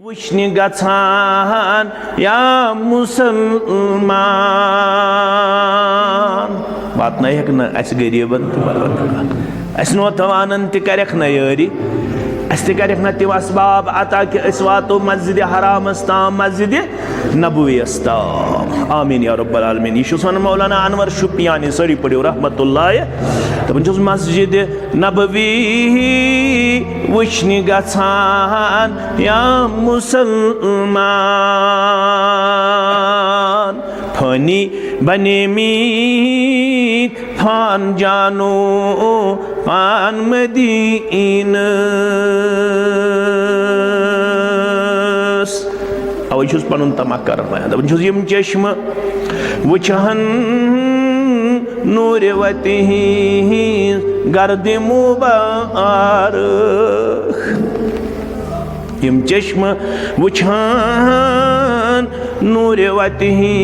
वुश्नि गछान या मुसलमान बात नहीं है कि अस गरीबन अस नो तवानन त करख न यारी अस त करख न तिम असबाब अता कि अस वातो मस्जिद हरामस ताम मस्जिद नबवियस ताम आमीन या रब्बल आलमीन। यह वन मौलाना अनवर शुपियानी सारी पढ़ो रहमतुल्लाह दपान मस्जिद नबवी वुश्नि गछान या मुसलमान फानी बनेमीत फान जानो पान मदीनस अवे छुस पनुन तमा करन दपान छुस यम चश्म वुचहन नूर वतिही गर्द मुबारक यम चश्म वुचहन नूर वतिही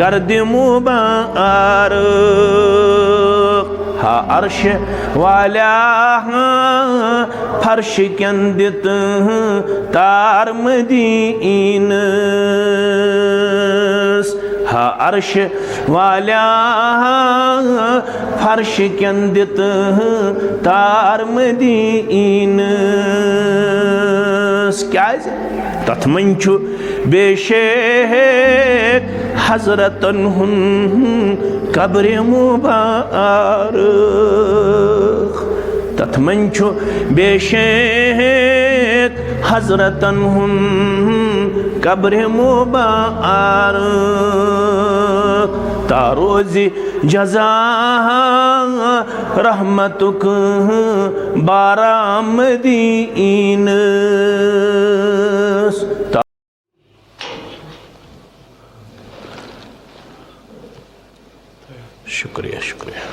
गर्द मुबारक हा अर्श वाला फर्श कंदित तार मदीनस हा अर्श वाला फर्श कंदित तार मदीनस क्या तथ मंचु बेशेक हजरतन हुन कब्र मुबारक तथ मंचु बेशेक हजरतन हुन कब्र मुबारक तारोज़ी जज़ा रहमतुक बारामदीनस। शुक्रिया शुक्रिया।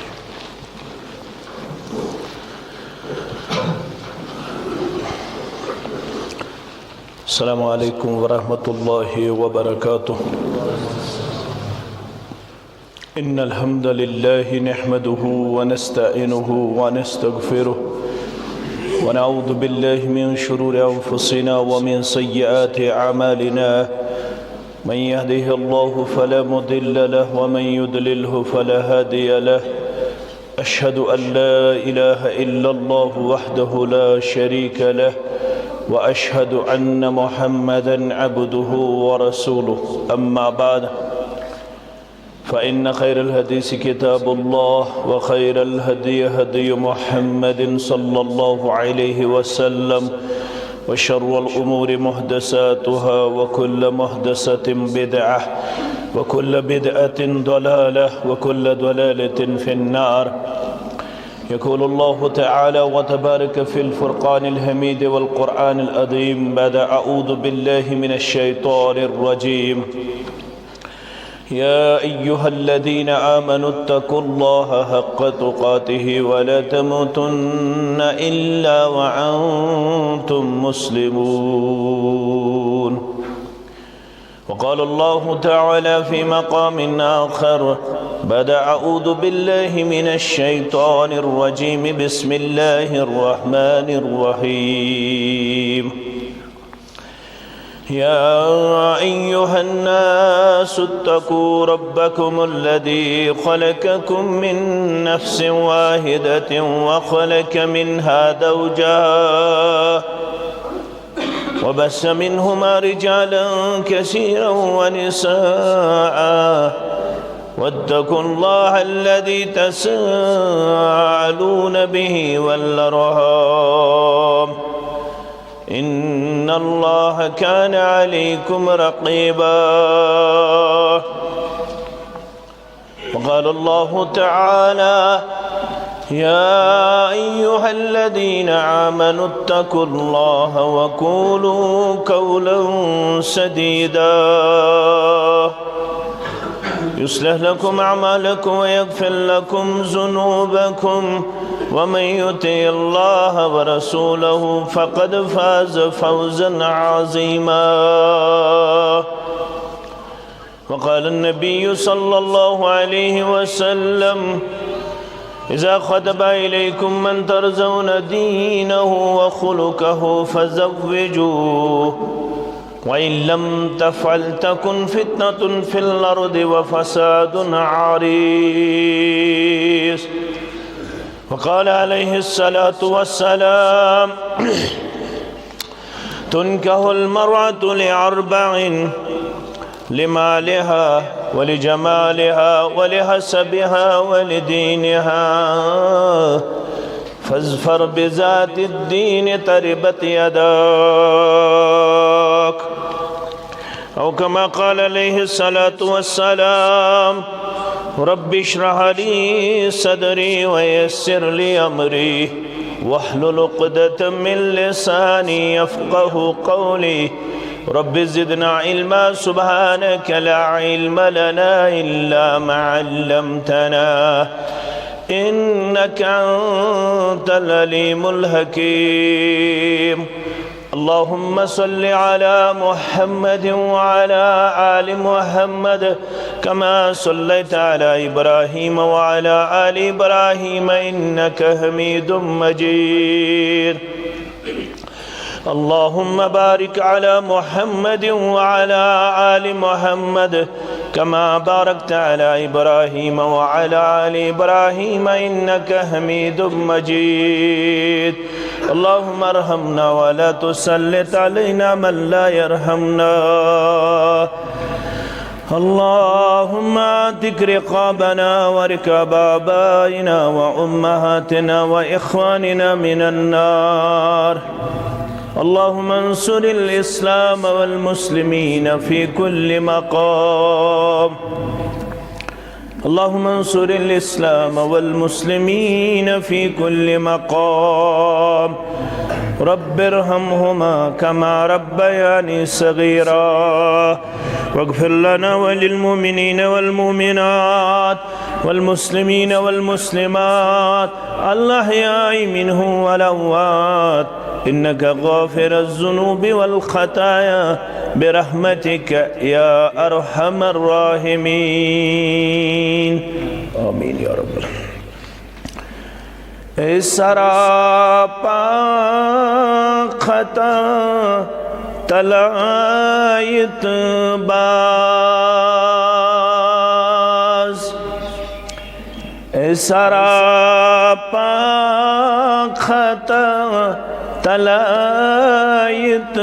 अस्सलामु अलैकुम वरहमतुल्लाहि वबरकातुह। इन्नल हम्दलिल्लाहि नहमदुहु व नस्तईनुहु व नस्तगफिरुह व नऊज़ु बिल्लाहि मिन शुरूरि अंफुसिना व मिन सय्यिआति अमालिना मन यहदिहिल्लाहु फला मुदिल्ल लहु व मन युद्लिल्हु फला हादिय लहु। अशहदु अन ला इलाहा इल्लल्लाहु वहदहु ला शरीक लहु व अशहदु अन्न मुहम्मदन अब्दुहु व रसूलुहु। अम्मा बाद फ़इन्न खैरल हदीस किताबुल्लाह व खैरल हदी हदी मुहम्मद सल्लल्लाहु अलैहि वसल्लम व शर्रल उमूरि मुहदसातुहा व कुल्ल मुहदसतिन बिदअह व कुल्ल बिदअतिन दलालह व कुल्ल दलालतिन फिन्नार। यक़ूलुल्लाहु तआला व तबारक फ़िल फ़ुरक़ानिल हमीद वल क़ुरआनिल अज़ीम बाद अऊज़ु बिल्लाहि मिनश शैतानिर रजीम। या अय्युहल्लज़ीना आमनुत्तक़ुल्लाहा हक़्क़ तुक़ातिहि व ला तमूतुन्न इल्ला व अंतुम मुस्लिमून। वक़ाल अल्लाहु तआला फ़ी मक़ामिन आख़र बाद अऊज़ु बिल्लाहि मिनश शैतानिर रजीम बिस्मिल्लाहिर रहमानिर रहीम। या अय्युहन्नासु इत्तक़ू रब्बकुमुल्लज़ी ख़लक़कुम मिन नफ़्सिन वाहिदतिन व ख़लक़ मिन्हा ज़ौजहा व बस्स मिन्हुमा रिजालन कसीरन व निसाअ वत्तक़ुल्लाहा अल्लज़ी तसाअलून बिही वल अर्हाम इन्नल्लाह कान अलैकुम रक़ीबा। वक़ाल अल्लाहु तआला या अय्युहल्लज़ीना आमनुत्तक़ुल्लाहा व क़ूलू क़ौलन सदीदा युस्लिह लकुम अअमालकुम व यग़फ़िर लकुम ज़ुनूबकुम वमन युतिइल्लाह व रसूलहु फ़क़द फ़ाज़ फ़ौज़न अज़ीमा। वक़ाल नबी सल्लल्लाहु अलैहि वसल्लम إذا خطب إليكم من ترضون دينه وخلقه فزوجوه وإن لم تفعل تكن فتنة في الأرض وفساد عريض. وقال عليه الصلاة والسلام: تنكح المرأة لأربع: لمالها ولجمالها ولحسبها ولدينها، فاظفر بذات الدين تربت يداك. أو كما قال عليه الصلاة والسلام: رب اشرح لي صدري ويسر لي أمري واحلل عقدة من لساني يفقه قولي رب زدنا علما سبحانك لا علم لنا إلا ما علمتنا إنك أنت العليم الحكيم. اللهم صل على محمد وعلى آل محمد كما صليت على إبراهيم وعلى آل إبراهيم إنك حميد مجيد. اللهم بارك على محمد وعلى آل محمد كما باركت على إبراهيم وعلى آل إبراهيم إنك حميد مجيد. اللهم ارحمنا ولا تسلط علينا من لا يرحمنا. اللهم اعتق رقابنا ورقاب آبائنا وأمهاتنا وإخواننا من النار. اللهم انصر الإسلام والمسلمين في كل مقام. اللهم انصر الإسلام والمسلمين في كل مقام. رب ارحمهما كما ربياني صغيرا. واغفر لنا وللمؤمنين والمؤمنات والمسلمين والمسلمات الأحياء منهم والأموات إنك غافر الذنوب والخطايا برحمتك يا أرحم الراحمين. آمين يا رب. سراپا خطا تلایت باز سراپا خطا تلایت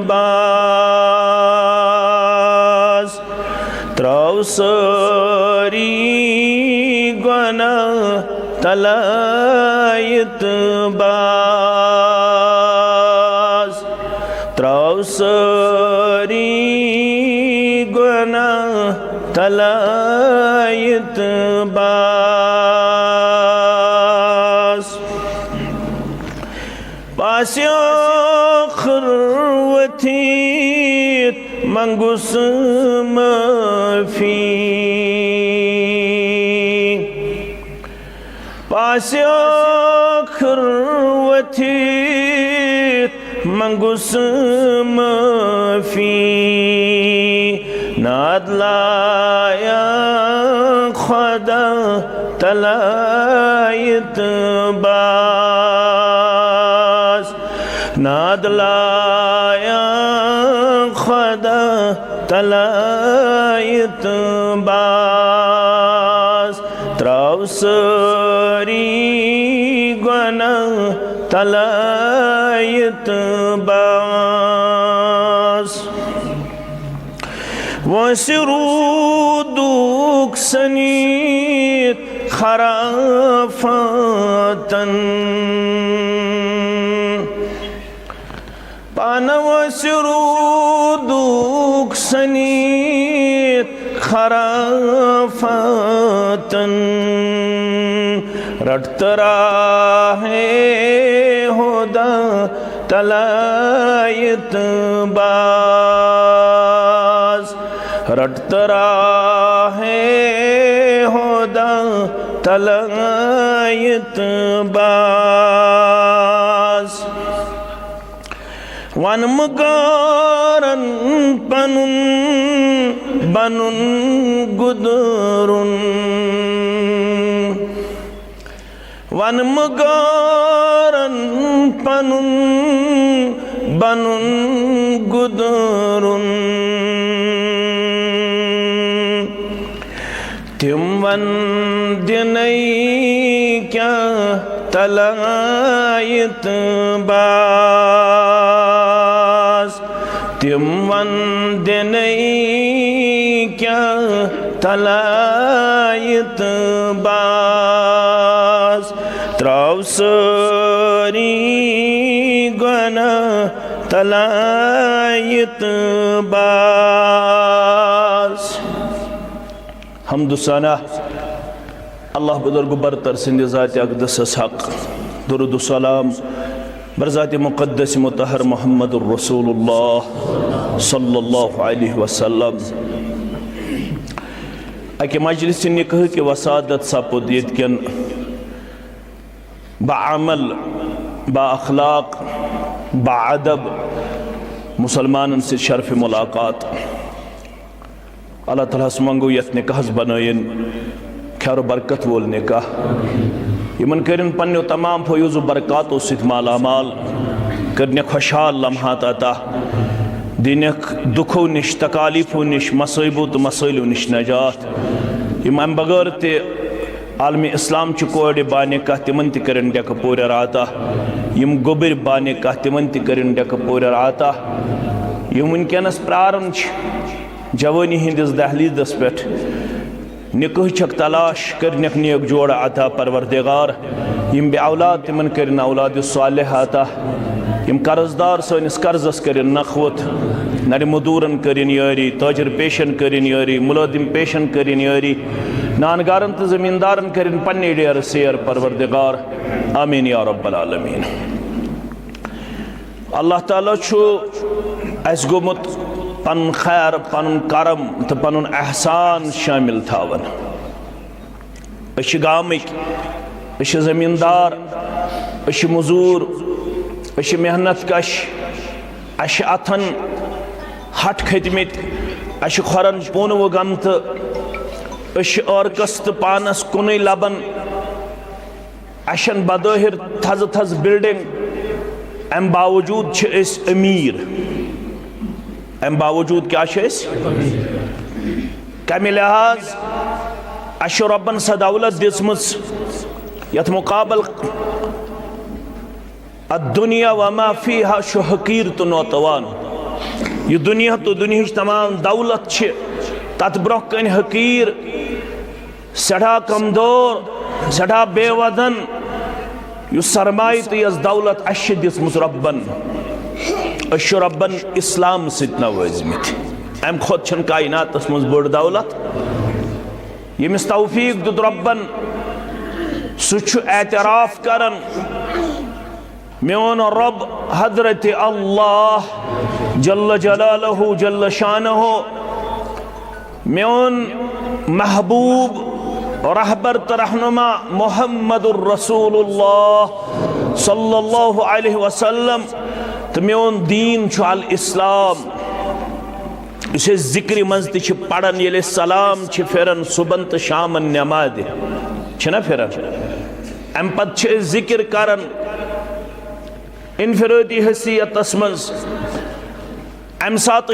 باز تراوسری گناہ تلایت باز تراوسری گناہ تلایت باز پاسیو خروتیت منگوس مفی پاسیو خروتیت منگوس مفی نادلایا خدا تلایت باز نادلایا خدا تلایت باز تراوسری گناہ تلایت باز وسرودوک سنیت خرافاتن پانا وسرودوک سنیت خرافاتن رٹت راہ ہدا تلایت باز رٹت راہ ہدا تلایت باز ونمگارن پنن بنن گدرن वन मगारन पनुन बनुन गुदरुन तिम वन दिनई क्या तलायत बास तिम वन दिनई क्या तलायत बास त्रावसरी गना तलायत बास हमदुसाना अल्लाह बुजुर्ग बरतर सिंध ज़ात अक़दस हक दुरूद सलाम बरज़ात मुक़द्दस मुतहर मुहम्मदुर रसूलुल्लाह सल्लल्लाहु अलैहि वसल्लम अके मजलिस निकाह के वसादत सपुद यत्कन बाअमल बाअखलाक बाअदब मुसलमानन से शर्फ मुलाकात अल्लाह ताला मंगो यथ निकाह बनायन खैर बरकत वोल निकाह यमन करिन पन्नो तमाम फयूज़ बरकातों सित मालामाल करने खुशहाल लम्हात अता दिनक दुखों निश तकालीफों निश मसइबों तो मसइलों निश नजात यम अम बगैर ते आलमी इस्लाम च कोड़ बाने कह तिमन त करन डेक पूर राता यम गोबर बाने कह तिमन त करन डेक पूर राता यम वनकस प्रारन जवानी हिंदिस दहलीदस पे निकाह छक तलाश करनक नेक जोड़ अता परवरदिगार यम बे औलाद तिमन करन औलाद सालिह अता यम कर्जदार सनिस कर्जस करन नखवत नर मदूरन करन यारी ताजर पेशन करन यारी मुलाजिम पेशन करन यारी नानगारन तो जमींदारन करन पन्ने डेर सेर परवरदिगार आमीन या रब्बल आलमीन। अल्लाह ताला छु अस गोमुत पन खैर पन करम तो पन एहसान शामिल थावन अश गामिक अश जमींदार अश मजूर अश मेहनत कश अश अथन हट खतमित अश खरन पोन वो गमत अश औरकस तो पानस कुन लबन अशन बदहिर थज थज बिल्डिंग अम बावजूद अमीर अम बावजूद क्या कमे लिहाज अश रबन सा दौलत दिसम यथ मुकाबल दुनिया वमा फीहा हकीर तो नौतवान यह दुनिया तो दुनिया तमाम दौलत तथ ब्रोह कन हकीर सड़ा कमजोर सड़ा बेवदन यह सरमाय तो यस दौलत अश दिसम रबन अश रबन इस्लाम सत नवाजमित अम खुद कायनात मज बड़ दौलत यमिस तौफीक दुत रबन सह एतराफ करन मेन रब हजरत अल्लाह जल्ल जलालहु जल्ल शानहु मेन महबूब रहबर तो रहनुमा मुहम्मदुर रसूलुल्लाह सल्लल्लाहु अलैहि वसल्लम तो मेन दीन अल इस्लाम इसे जिक्र मज पढ़न ये सलाम फिरन सुबन तो शामन नमाज फिरन अम पे जिक्र करन इनफरादी हैसियत मज अम सात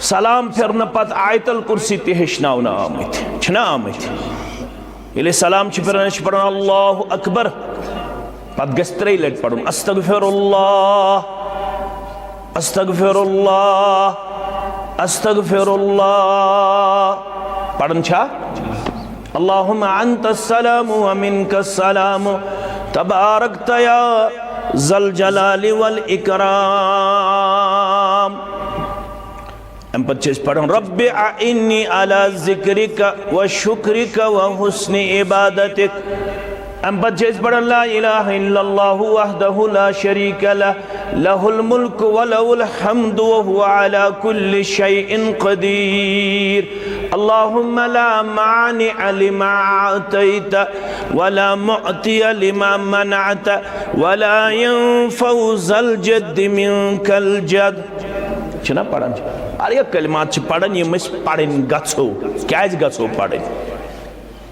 सलाम फिरन पत आयतल कुर्सी तहन आमत ये सलाम फिरन पढ़ अल्लाहु अकबर पत गस 3 लट पढ़ अस्तगफिरुल्लाह अस्तगफिरुल्लाह अस्तगफिरुल्लाह पढ़न अल्लाहुम्मा अंतस सलामु व मिनकस सलामु तबारकत या ज़ल जलाली वल इकराम। अम पत पढ़न रब्बि अइन्नी अला ज़िक्रिका व शुक्रिका व हुस्नि इबादतिक। अम पत पढ़न ला इलाहा इल्लल्लाहु वहदहु ला शरीका लह लहुल मुल्कु व लहुल हम्दु व हुवा अला कुल्लि शैइन क़दीर। अल्लाहुम्मा ला मानिअ लिमा अतैत वला मुअतिय लिमा मनअत वला यंफउ ज़ल जद्दि मिनकल जद। छना पढ़न अरे कलिमात पढ़न ये पढ़न गो क्या गो पढ़न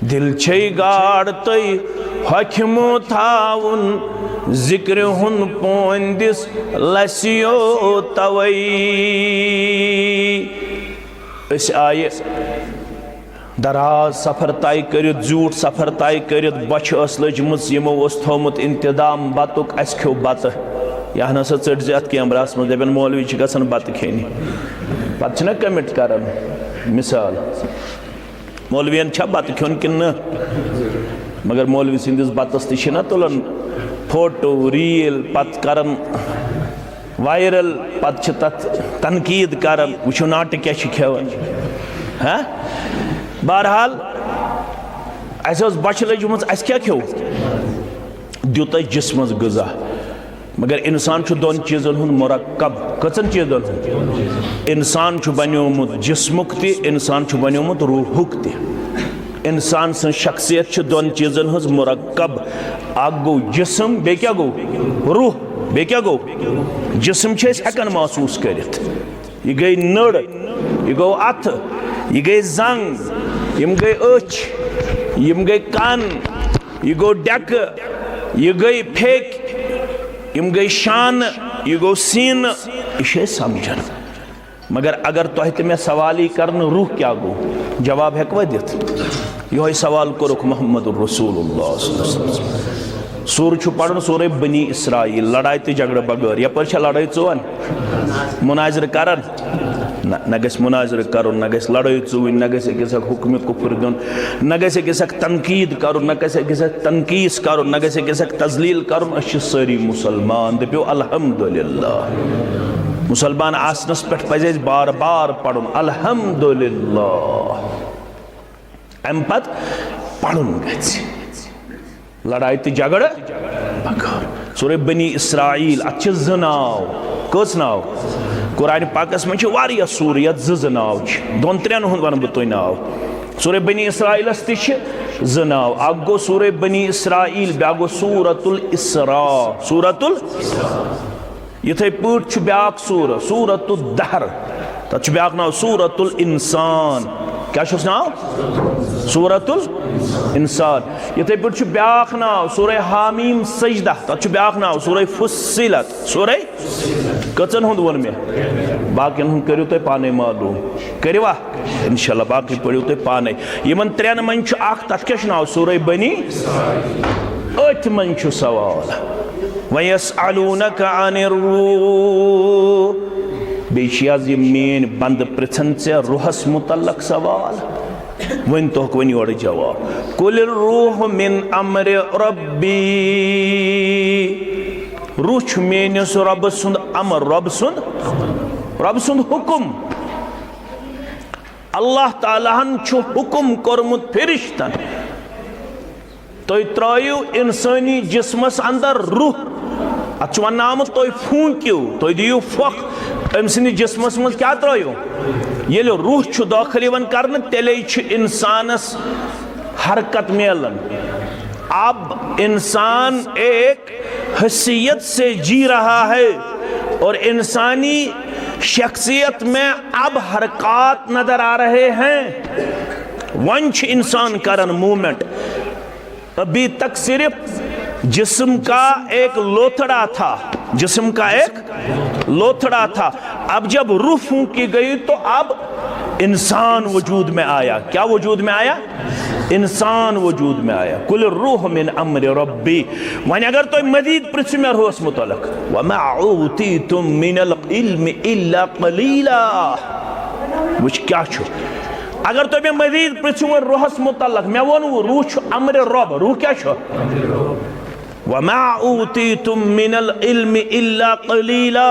दिल छे गाड़ तई हखमो थाउन जिक्र हुन पोंदिस लसियो तवई इस आये दराज सफर तय कर झूठ सफर तय कर बच लजमत यमो थोमुत इंतजाम बतुक अस खो बत यह नसा चट अत कैमरास मज दपन मौलवी गसन बत खेन पे कमिट कर मिसाल मौलवियन छा बत खोन कि न मगर मौलवी सिंदिस बतस ना तुलन फोटो रील पत करन वायरल पत तथ तनकीद करन वो नाट क्या खेवन हाँ बहरहाल अस बच लजमत अस क्या खो दुत जिस्मस गजा मगर इंसान दोन चीजन हुन मुरक्कब कचन चीजन इंसान बनोमुत जिस्मुक ति इंसान बनोमुत रूहुक ति इंसान सं शख्सियत दोन चीजन हज मुरक्कब अख गो जिस्म बे क्या गो रूह बे क्या गो जिस्म हेकन महसूस करित यह गई नड़ यह गो अथ यह गई जंग यम गई अच यम गई कान यह गो डेक यह गई फेक यम गई शान यह गो सीन यह समझन मगर अगर तुह मे सवाल कर रूह क्या गो जवाब हेकवा दित यो सवाल कोरुख मोहम्मद रसूलुल्लाह सूर पढ़न सूर बनी इसराइल लड़ाई तो झगड़ बगैर यपर लड़ाई चोन मुनाजर करन न गस मुनाजर कर न गस लड़ाई चुन न गस अकिस हुक्म कुफर दिन न गस अकिस तनकीद कर न गस अकिस तनकीस कर न गस अकिस तजलील कर सारी मुसलमान दपो अल्हम्दुलिल्लाह मुसलमान आसनस पे पजे बार बार पढ़न अल्हम्दुलिल्लाह अम पत पढ़न गछ लड़ाई तो झगड़ बगैर सूर बनी इसराइल अत ज नाव कस नाव कुरान पाकस में वारिया सूर यत ज नाव दोन त्रेन हुंद वन बह तुह नाव सूर बनी इसराइलस ज नाव अख गो सूर बनी इसराइल ब्या गो सूरतुल इसरा सूरतुल इथे पट ब्या सूर सूरतुल दहर तथ ब्या नाव सूरतुल इंसान क्या नाव सूरतुल इंसान इथे पे ब्या नाव सूर हामीम सजदा तथ ब्या नाव सूर फुस्सिलत सूर कचन हुंद वोन मे बाकियन हुंद करियो तुम पाने मालूम करवा इंशाल्लाह बाकी पढ़ियो तुम पाने यमन त्रेन मन तथ क्या नाव सूर बनी अथ मन सवाल वयसअलूनक अनिर रूह बेशियाज मेन बंद पृछन से रूहस मुतल्लक सवाल वन तो वन योर जवाब कुल रूह मिन अम्र रब्बी रूह मेनिस रब सुंद अमर रब सुंद हुकुम अल्लाह तालाहन छु हुकुम कोरमुत फिरिश्तन तो त्रयु इंसानी जिस्मस अंदर रूह अत वनाम तुम फूकियो तुम दियो फख अम सद जिस्मस मज क्या त्रो ये रूह दाखिल कर तेले इंसानस हरकत मिलन अब इंसान एक हैसियत से जी रहा है और इंसानी शख्सियत में अब हरकत नजर आ रहे हैं वंश इंसान करन मूवमेंट अभी तक सिर्फ जिस्म का एक लोथड़ा था जिस्म का एक लोथड़ा था अब जब रूह फूंकी गई तो अब इंसान वजूद में आया क्या वजूद में आया इंसान वजूद में आया कुल रूह मिन अम्र रब्बी वन अगर तो मजीद पृथ्वी में रूहस मुतल्लक वमा ऊतीतुम मिनल इल्म इल्ला कलीला वुच क्या छु अगर तो मैं मजीद पृथ्वी में रूहस मुतल्लक मैं वो रूह छु अम्र रब रूह क्या छु वमा ऊतीतुम मिनल इल्म इल्ला कलीला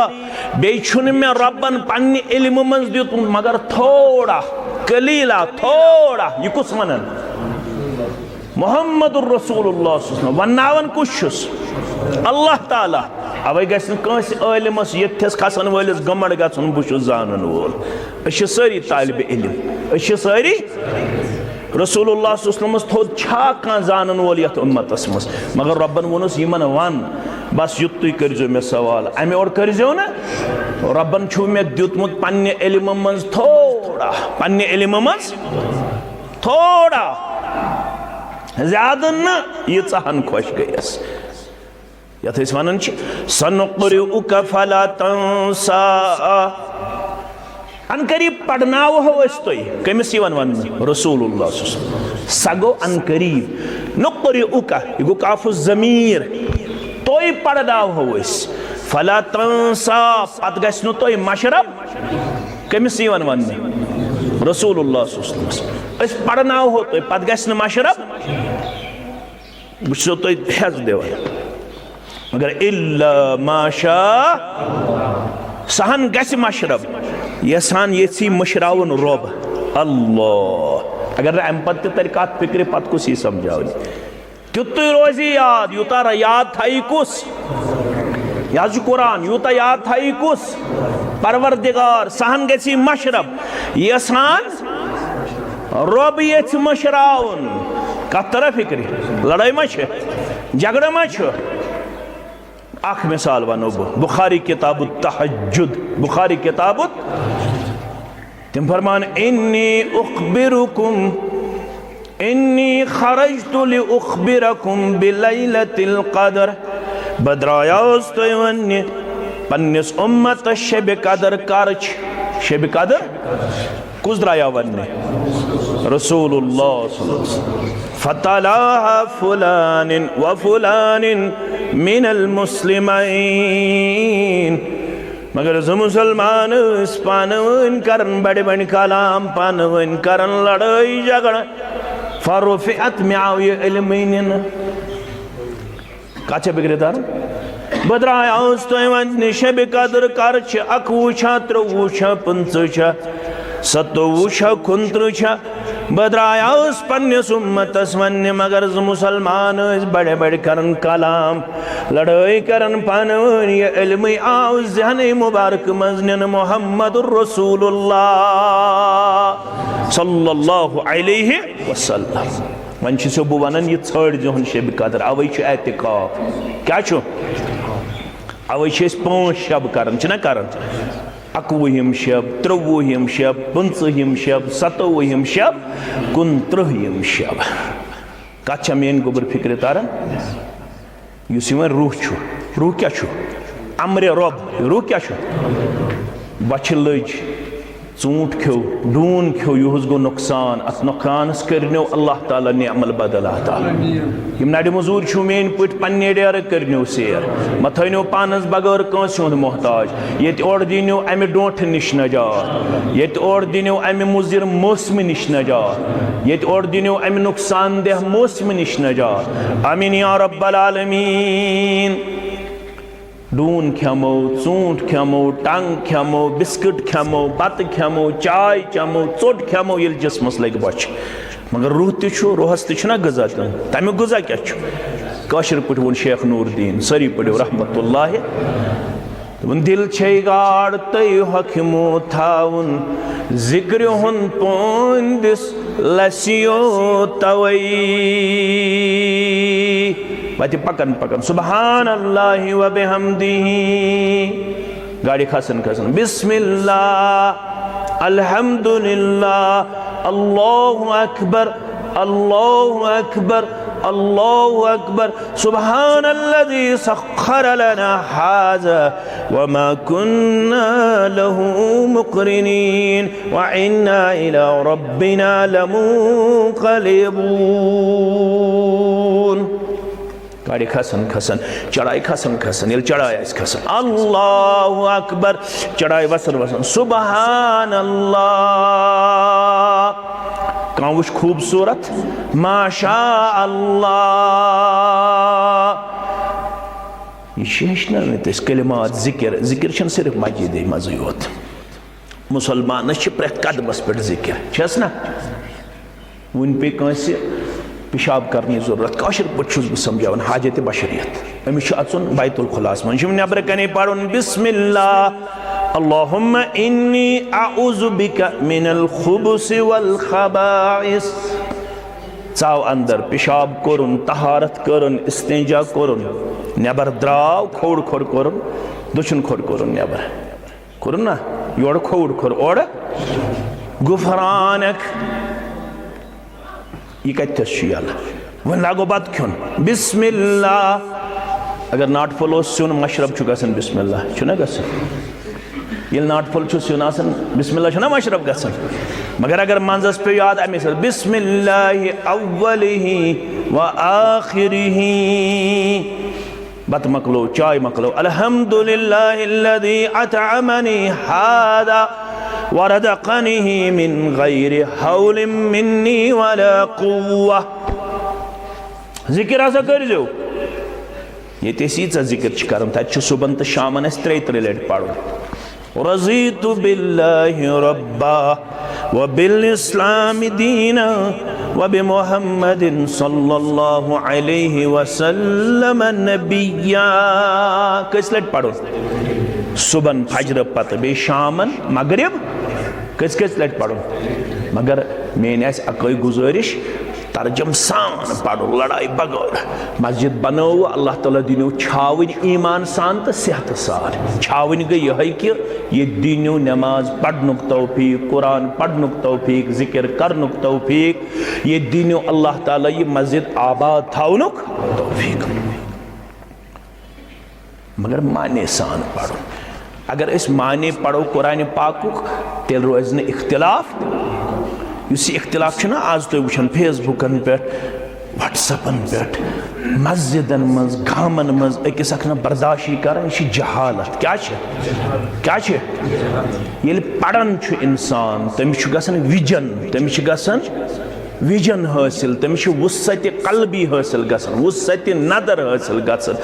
बेछुन में रब्बन पन्नी इल्म मंज दियुत मगर थोड़ा कलीला थोड़ा ये कुछ वनन मोहम्मद रसूलुल्लाह वनावन कुछ अल्लाह ताला अवे गस आलिमस यथस खसन वलिस गमड़ गन बुश जानन वोल सारी तालिब इल्म सारी रसूलुल्लाह थोद छा कह जानन वोल यथ उम्मतस मस मगर रब्बन वोनस यमन वन बस युत तुम करो मे सवाल अमे और करो ना रब्बन छु मे दियुतमुत पन्ने इल्म मंज थोड़ा पन्ने इल्म मंज थोड़ा ज़्यादा न यीहन खुश गयस यथ वन सनुक़रिउक फला तंसा अनकरीब पढ़नाव हो कमिस वन रसूलुल्लाह सा गो अनकरीब नुक़रिउक यह गो काफ़ु ज़मीर तोय पढ़नाव हो फला तंसा पत गस नु तोय मशरब कमिस वन रसूलुल्लाह अस पढ़नाव हो तोय पत गस न मशरब बो तोय हेज दिवान मगर इल्ला माशा सहन गस मशरब यसान ये मशरावन रब अल्लाह अगर अम पे तर कत फिक्र पत कुस यह समझाव तुत रोजी याद यूता याद थी कुस यह कुरान यूता याद थी कुस परवरदिगार सहन गसी मशरब यसान रब ये मशरावन कत तरह फिक्र लड़ाई मा झगड़ा मा अख मिसाल वनो बुखारी किताब तहज्जुद बुखारी किताब तिम फरमान इन्नी उखबिरुकुम इन्नी खरजतु लिउखबिरकुम बिलैलतिल क़द्र बद्रायास तो वन्य पन्निस उम्मत शब कदर करच शब कदर कुस द्राया वन्य रसूलुल्लाह फतलाहा फुलानिन व फुलानिन मिनल मुस्लिमीन मगर जो मुसलमान पानवन करन बड़े बड़े कलाम पानवन करन लड़ाई झगड़ा फरुफिअत में आओ ये इल्मीन काचे बिगड़ेदार बद्राया तो वन शब कदर कर अकवुशा त्रुवुशा पंचुशा सतुवुशा कुंत्रुशा बद्राया पन्निस उम्मतस वन्य मगर मुसलमान बड़े बड़े करन कलाम लड़ाई करन पानवन ये इल्म आओ ज़हन मुबारक मजन मुहम्मदुर रसूलुल्लाह सल्लल्लाहु अलैहि वसल्लम वन छो बो वन यह छड़ जोहन शब कदर अवै एतिकाफ क्या अवै 5 शब करन करन अकवुहिम शब त्रुवुहिम शब पंचहिम शब सतवुहिम शब कुंत्रहिम शब कत मेन गोबर फिक्र तारन युस रूह क्या अमरे रब रूह क्या बच लज चूंट खो डून खो युस गो नुकसान अत नुकसानस करनो अल्लाह ताला नेमल बदल अता यम नड़ मजूर छु मेन पट पन्ने डेर करनो सेर म थनो पानस बगैर कंस हुंद मोहताज ये ओर दिनो अमे डोंठ निश नजात ये ओर दिनो अमे मुजिर मौसम निश नजात ये ओर दिनो अमे नुकसान देह मौसम निश नजात आमीन या रब्बल आलमीन डून खेमो चूंट खेमो टंग खेमो बिस्किट खेमो बत खेमो चाय चमो चोट खेमो ये जिस्मस लग बच मगर रूह तु रूहस तु गजा तमिक गजा क्या काशिर पे वो शेख नूरुद्दीन सरी पढ़ो रहमतुल्लाह दिल छे गाड़ तय हकमो थाउन जिक्र हुन पोंदिस लसियो तवई बात पकन पकन सुबहान अल्लाह व बिहम्दिही गाड़ी खसन खसन बिस्मिल्लाह अल्हम्दुलिल्लाह अल्लाहु अकबर अल्लाहु अकबर अल्लाहु अकबर सुबहानल्लज़ी सख्खर लना हाज़ा व मा कुन्ना लहू मुक़रिनीन व इन्ना इला रब्बिना लमुक़लिबून गाड़ी खसन खसन चढ़ाई खसन खसन ये चढ़ाया इस खसन अल्लाहु अकबर चढ़ाई वसन वसन सुबहान अल्लाह काउश खूबसूरत माशा अल्लाह ये शेषना में तो कलिमात जिक्र जिक्र छन सिर्फ मस्जिद मज़े योत मुसलमान प्रेत कदमस पे जिक्र ना वन पे कंसे पेशाब करने जरूरत काशिर पे समझावन हाजत बशरियत अमिश अचुन बैतुल खुलास मन नबर कने पढ़ुन बिस्मिल्लाह अल्लाहुम्मा इन्नी अऊज़ु बिका मिनल खुबुस वल खबाइस चाव अंदर पेशाब करुन तहारत करुन इस्तिंजा करुन नबर द्राव खोड़ खोड़ करुन दुशन खोड़ करुन नबर करुन ना योड़ खोड़ खोड़ और गुफरानक ये कत्तस वन लागो बत खियोन बिस्मिल्लाह। अगर नाट फुल सिन मशरब गसन बिस्मिल्लाह गसन ये नाट फुल सिन आसन बिस्मिल्लाह मशरब गसन। मगर अगर मंजस पे याद अमे बिस्मिल्लाहि अव्वलिही व आखिरिही बत मकलो चाय मकलो अल्हम्दुलिल्लाहिल्लज़ी अतअमनी हादा व रज़क़नी मिन गैरि हौलिन मिन्नी वला कुव्वा। जिक्र हसा करियो ये यीचा जिक्र कर सुबह तो शामन 3 लट पढ़ो रज़ीतु बिल्लाहि रब्बा व बिल इस्लाम दीना व बि मुहम्मदिन सल्लल्लाहु अलैहि वसल्लम नबिय्या। कस लट पढ़ो सुबह फजर पत बे शामन मगरिब कस लट पढ़ो। मगर मेन अकै गुजारिश तर्जम सान पढ़ो लड़ाई बगैर। मस्जिद बनो अल्लाह ताला दिनो छावन ईमान सान तो सेहत सार। छावन गई यह कि ये दिनो नमाज पढ़नुक तौफीक कुरान पढ़नुक तौफीक जिक्र करनुक तौफीक ये दिनो अल्लाह ताला ये मस्जिद आबाद थाउनुक तौफीक। मगर माने सान पढ़ो। अगर इस माने पढ़ो कुरान पाकुक तेल रोज न इख्तिलाफ। इख्तिलाफ आज तुम वुचान फेसबुकन पे व्हाट्सएपन पे मस्जिदन मज गामन मज अकिस अख बर्दाश्त कर जहालत क्या ये पढ़ान इंसान तमिस गसन विजन हासिल तमिस वुसत कल्बी हासिल गसन वुसत नदर हासिल गसन।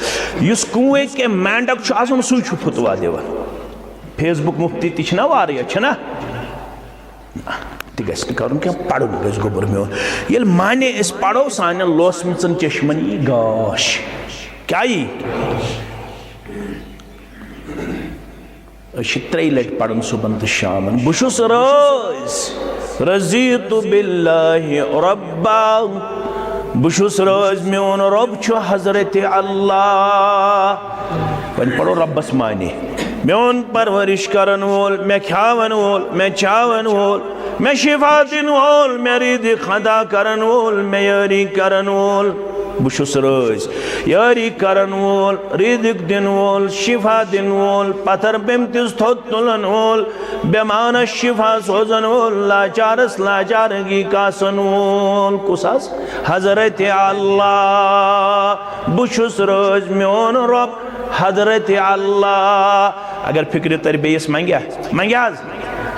इस कुएं के मेंढक सू फतवा दिवान। फेसबुक मुफ्ती तना वारिया करुन क्या पढ़ुन गस गोबर मोन ये माने इस पढ़ो सान लोसमचन चश्मन यी गाश क्या यी 3 लट पढ़ुन सुबह तो शामन बुशुस रज़ीतु बिल्लाहि रब्बा बुशुस रोज मोन रब छु हजरत अल्लाह। वन पढ़ो रब्बस माने मोन परवरिश करन वोल मैं खावन वोल मैं चावन वोल मैं शिफा दिन वोल मैं रिज़्क़ अदा करन वोल मैं यारी करन वोल बुशुस रोज यारी करन वोल रिज़्क़ दिन वोल शिफा दिन वोल पत्थर बेमतिस थोत तुलन वोल बेमान शिफा सोजन वोल लाचारस लाचारगी कासन वोल कुसास हजरत अल्लाह बुशुस रोज मोन रब हजरत अल्लाह। अगर फिक्र तर बेस मंग्या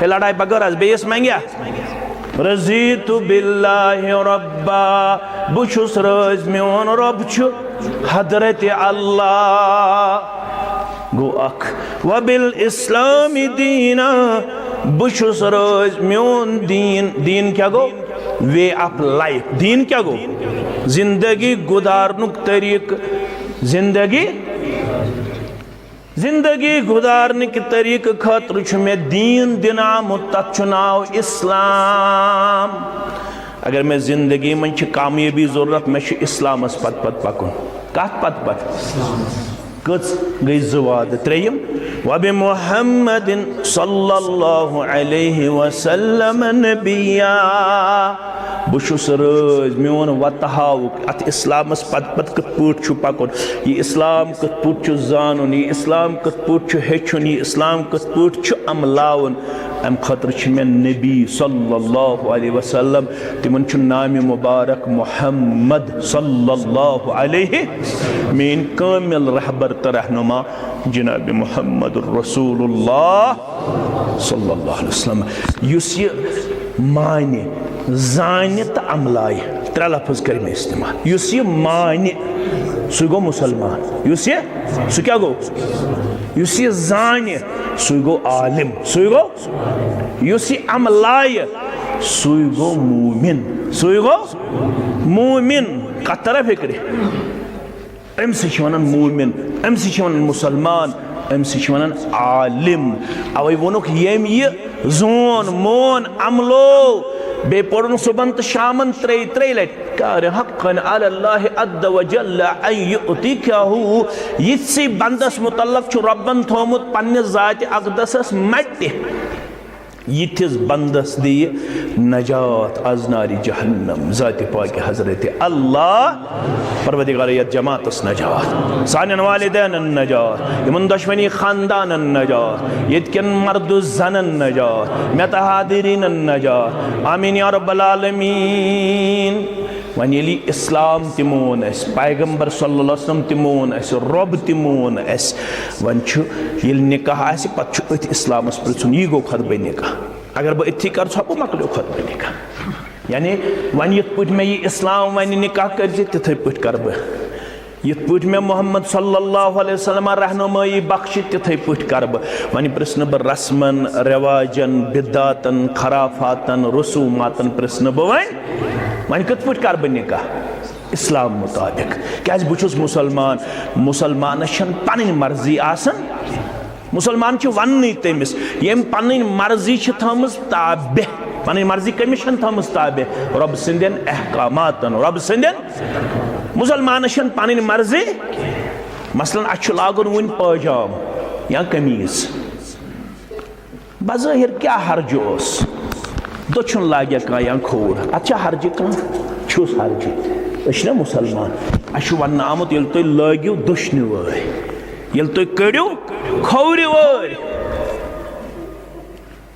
हे लड़ाई बगैर बेस मंग्या रज़ीतु बिल्लाहि रब्बा बुशुस रोज मोन रब छु हजरत अल्लाह गो अख व बिल इस्लाम दीना बुशुस रोज मोन दीन क्या गो वे ऑफ लाइफ। दीन क्या गो जिंदगी गुजारनुक तरीक जिंदगी गुजारने के तरीक खतर में दीन दिनामुत तथ नाव इस्लाम। अगर मैं जिंदगी में कामयाबी जरूरत मैं इस्लामस पत पकुन कत पत कच गई जुवाद 3 व बि मुहम्मदिन सल्लल्लाहु अलैहि वसल्लम नबिय्या बुशुस रोज मोन वतहाव अत इस्लामस पत कत पट पकुन ये इस्लाम कत पट जानन ये इस्लाम कत पट हेचुन ये इस्लाम कत पट अमलावन अम खतर मे नबी सल्लल्लाहु अलैहि वसल्लम तिमन नाम मुबारक मुहम्मद सल्लल्लाहु अलैहि मेन कामिल रहबर तो रहनुमा जनाब मुहम्मद रसूलुल्लाह सल्लल्लाहु अलैहि वसल्लम युस ये माने जाने तो अमलाय 3 लफ्ज कर में इस्तेमाल। युस ये माने सु गो मुसलमान युस ये सु क्या गो युस ये जाने सु गो आलिम सु गो युस ये अमलाय सु गो मूमिन कत तरह फिक्र अमस वन मूमिन अमस वन मुसलमान अमस वन आलिम। अवे वोनुक यम ये जोन मोन अमलो बे पढ़न सुबह तो शामन 3 लट कार हक़्क़न अलल्लाह अज़्ज़ व जल्ल अन युअतिकहु यित्सी बंदस मुतल्लक छु रब्बन थोमुत पन्ने ज़ात अक़दसस मट्टि यिथिस बंदस दिए नजात आज नारी जहन्नम ज़ाति पाक हज़रत अल्लाह परवदिगार यत जमातस नजात सानन वालिदैन नजात यमन दुश्मनी खानदानन नजात यतकन मर्द ज़नन नजात मेतहादिरीन नजात आमीन या रब्बल आलमीन। वन यली इस्लाम तिमोन अस पैगंबर सल्लल्लाहु अलैहि वसल्लम तिमोन अस रब तिमोन अस वन छु यल निकाह आस पत छु अथ इस्लामस पृछुन यह गो खतबे निकाह अगर बह अथी कर छो मकलो खतबे निकाह यानी वन यथ पट मे यह इस्लाम वन निकाह कर तिथे पट कर बह यथ पट मे मोहम्मद सल्लल्लाहु अलैहि वसल्लम रहनुमाई बख्श तिथे पट कर बह वन प्रश्न बह रस्मन रिवाजन बिदातन खराफातन रसूमातन प्रश्न बह वन कत पट कर बह निकाह इस्लाम मुताबिक क्या बहुत मुसलमान मुसलमान पन मर्जी आसन मुसलमान वन तमिस यम पन मर्जी थमज ताबे पन मर्जी कमिश थमज ताबे रब सदन अहकामातन रब सदन मुसलमान पन मर्जी मसलन अ लागुन वन पैजाम या कमीज बज़ाहिर क्या हर्ज दुछुन लागे कह या खोर अच्छा हर्ज कह छुस हर्ज ना मुसलमान अश वन आमुत ये तुम लगिव दुश्न वर ये तुम कड़ो खोर वर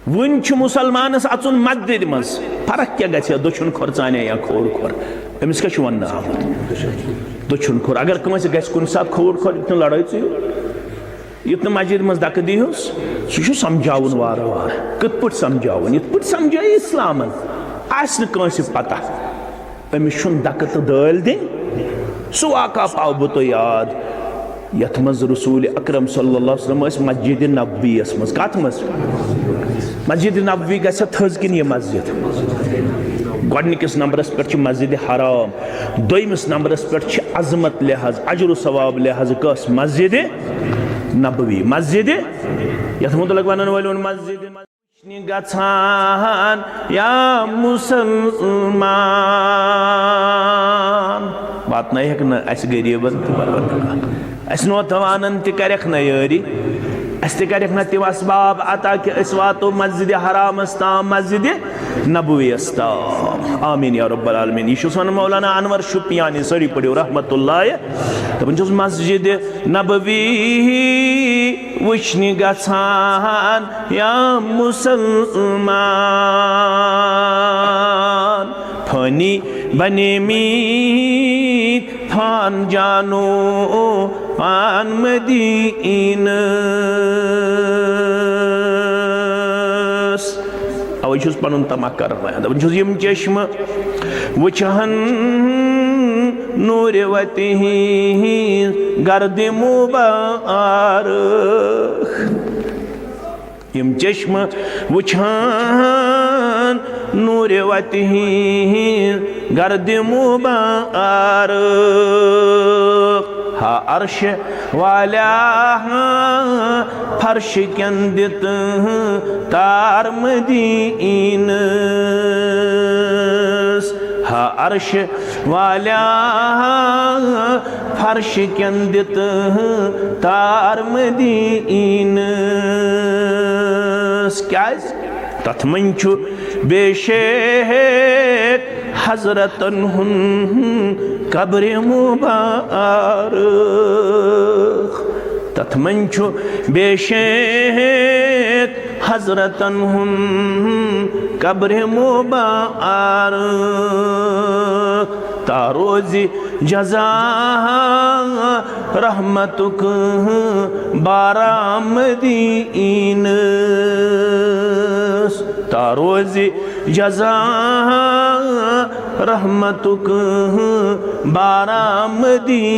वन मुसलमानस अचुन मस्जिद मज फर्क क्या गि दुछुन खोर चाने या खोर खोर अमिस क्या वन आमुत दुछुन खोर अगर कंस ग कुन सात खोर खोर इत लड़ाई इत मस्जिद मज दक दीहूस सह समझावन वार वार कत पट समझावन इत पट समझाई इस्लामन आस पता अमिस दक तो दाल दिन सह वाक़ा पाव बह तो याद यथ मज रसूल अकरम सल्लल्लाहु अलैहि वसल्लम मस्जिद नबवीयस मज कत मज मस्जिद नबवी गछ थज किन यह मस्जिद गोडनिकिस नंबरस पे मस्जिद हराम दोयमिस नंबरस पे अजमत लिहाज अजर सवाब लिहाज कस मस्जिद नबवी मस्जिद यथ मुतलक वनन वोल मस्जिद गछान या मुसलमान बात नहीं है कि अस गरीबन अस नौजवानन तक नयारी अस तक तम असबाब अता कि वातो मस्जिद हरामस ताम मस्जिद नबवीयस ताम आमीन या रब्बल आलमीन। यह वन मौलाना अनवर शुपियानी सरी पढ़ो रहमतुल्लाह दपान मस्जिद नबवी वुचन गछान या मुसलमान फनी बनेमीत फान जानो पान मदीन अवे पन तमा कर यम चश्म वुचहन नूर वती गर्द मुबारक यम चश्म वुचहन नूर वती गर्द मुबारक हा अर्श वाला फर्श कंदित तार मदीन हा अर्श वाला फर्श कंदित तार मदीन क्या तथ मन बेशेक हजरतन हुन कब्र मुबारक तथ मन बेशेक हजरतन हुन कब्र मुबारक तारोजी जजा रहमतुक बारामदीन तारोजी जजा रहमतुक बारामदीन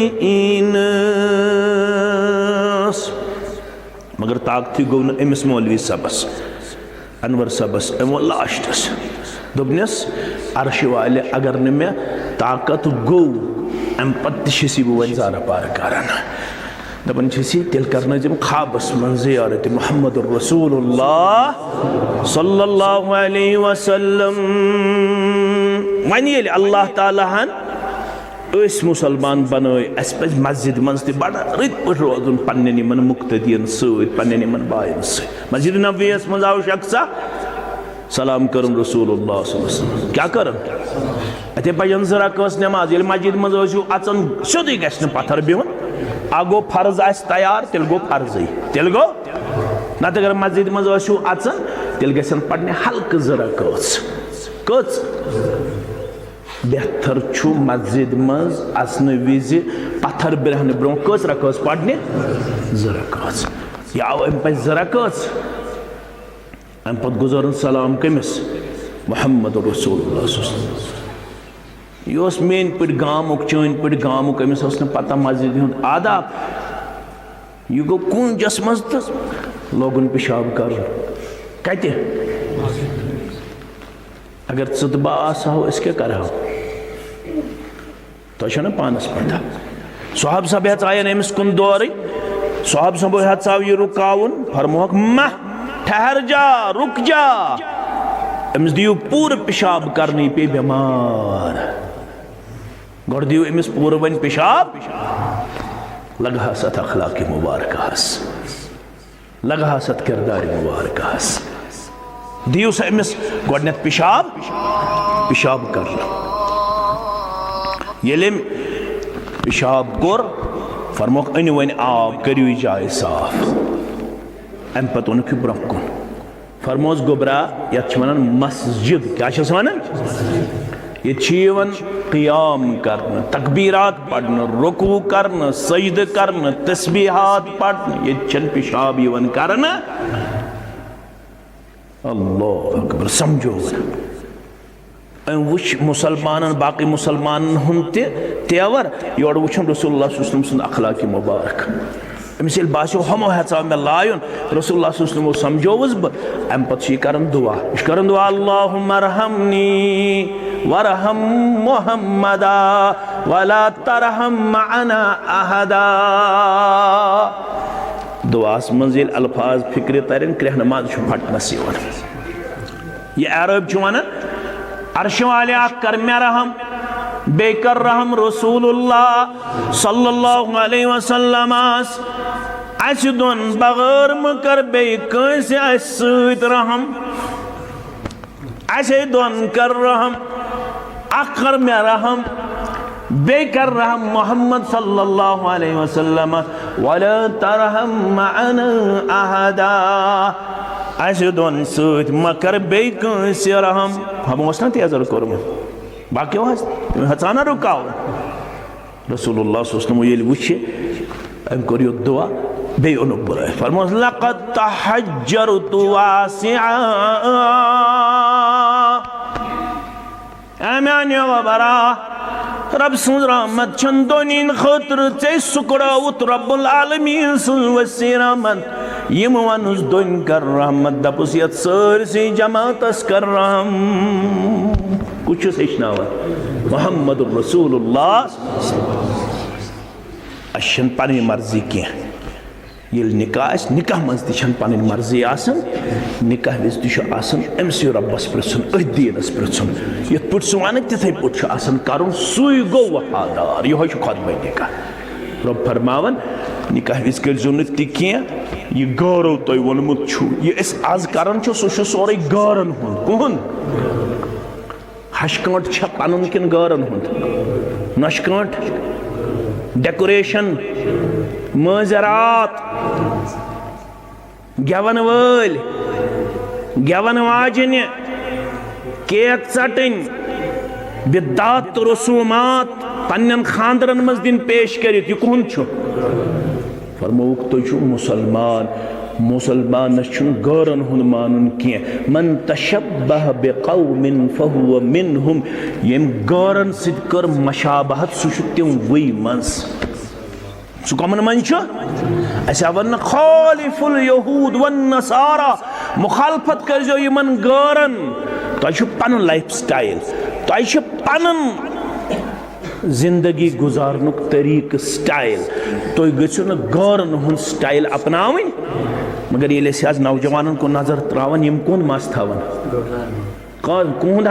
मगर ताकती गो न अमिस मौलवी सबस अनवर सबस अमो लास्टस दोपनस अर्श वाले अगर न मे ताकत गो अम पत्ती बह वन ज़ारा पार करान दपान तेल कर ख्वाबस मन ज़ियारत मुहम्मद रसूलुल्लाह सल्लल्लाहु अलैहि वसल्लम वन ये अल्लाह ताला हन मुसलमान बन पे मस्जिद मज बड़ रत पे रोजन पन्न मुक्तदीन सन्न बायन मस्जिद नबवीयस मज आव शख्सा सलाम करम रसूलुल्लाह सल्लल्लाहु अलैहि वसल्लम क्या करम अते पजन जरा कस नमाज ये मस्जिद मज अचन सोदी गि पत्थर बिहन गो फर्ज आ तैयार तेल गो फर्ज तेल गो नत अगर मस्जिद मज अचन तेल गन पड़ने हल्क जरा कच बेहतर मस्जिद मज अचन विज पत्थर बिहन ब्रो कस रकस पड़ने जरा कच यह आव अम पे जरा कच अम पे गुजर सलाम कमिस मोहम्मद रसूलुल्लाह यह मेन पे गामुक चन पे गामुक अमिस पता मस्जिद हुंद आदाब यह गो कूंजस मज तो लोगन पेशाब कर कत अगर चुतबा आसो अस क्या करहो तो पानस पता साहब सब हेन अमिस कुन दौर साहब सब हेचाव यह रुकावन फरमोक मह ठहर जा रुक जा अमिस दियो पूर पेशाब करनी पे बीमार गोड़ दियो अमिस पूर वन पेशाब लगा सत अखलाक मुबारक लगा सत किरदार मुबारक दियो अमिस गोडनेथ पेशाब कर ये पेशाब कोर फरमोक अन वन आब करियो जाय साफ अम पे ओन ब्रो कुन फरमोस गोबरा ये वन मस्जिद क्या वन ये क़ियाम करन तकबीरात पढ़न रुकू करन सजद करन तस्बीहात पढ़न ये पेशाब यवन करन अल्लाह अकबर समझो वुच मुसलमान बाकी मुसलमान हुंद तेवर योर वुचन रसूलुल्लाह सल्लल्लाहु अलैहि वसल्लम अखलाक मुबारक अमिस ये बासो हमो हेचाव मे लायुन रसूलुल्लाह सल्लल्लाहु अलैहि वसल्लम समझोवस बह अम पे करन दुआ अल्लाहुम्मा रहमनी वरहम मुहम्मदा वला तरहम मअना अहदा दुआस मज अल्फाज फिक्र तरन क्रह नमाज फटनस ये अरब वन अर्श वाले कर मे रहम बे कर रहम रसूलुल्लाह सल्लल्लाहु अलैहि वसल्लम अस दोन बगैर मकर बे कंस सत रहम असे दोन कर रहम अखर मे रहम बे कर रहम मोहम्मद सल्लल्लाहु अलैहि वसल्लम वला तरहम मअना अहदा असे दोन सत मकर बे कंस रहम हम ना तेजर कोरम बाकी हचाना रुकाव रसूलुल्लाह सल्लल्लाहु अलैहि वसल्लम वुच अम करियो दुआ बे ओन बुराय फरमोस लक़द तहज्जरतु वासिआ आमान वबरा रब सुन रहमत छन दोनिन खतर चे सुकड़ाउत रब्बुल आलमीन सुन वसी रहमत यम वनुस दोन कर रहमत दपुस यत सरसी जमातस कर रहम कुछ सेचनावा मोहम्मद रसूलुल्लाह अशन पनी मर्जी क्या ये निकाह निकाह मज तन पन मर्जी आसन निकाह विज तन अमस रब्बस पृछन अथ दीनस पृछन ये पे वन तिथे पे कर सुई गो वफादार यह खुदबा निकाह रब फरमावन निकाह विज करो नी कह यह गारो तुम वोनमुत यह आज कर सह सोरे गारन कुहन हशकांट पन किन गारन हुंद नशकांट डेकोरेशन मजरात गेवन वल गेवन वाजन केक चटन बिदात तो रसूमात पन्न खानदरन मज दिन पेश कर यह कुहन फरमोक तुम मुसलमान मुसलमान गारन हुंद मानुन कह मन तशब्बह बिक़ौमिन फहुव मिनहुम यम गारन सिद कर मशाबहत सह तिम वही मज सह कमन मज वन खालिफुल यहूद वन नसारा मुखालफत कर यमन गारन तुम पन लाइफ स्टाइल तुम पन जिंदगी गुजारन तरीक स्टाइल तुम गो न गारन हुंद स्टाइल अपनावन मगर ये आज नौजवान को नजर त्रावन यम कुन मस थावन कुहद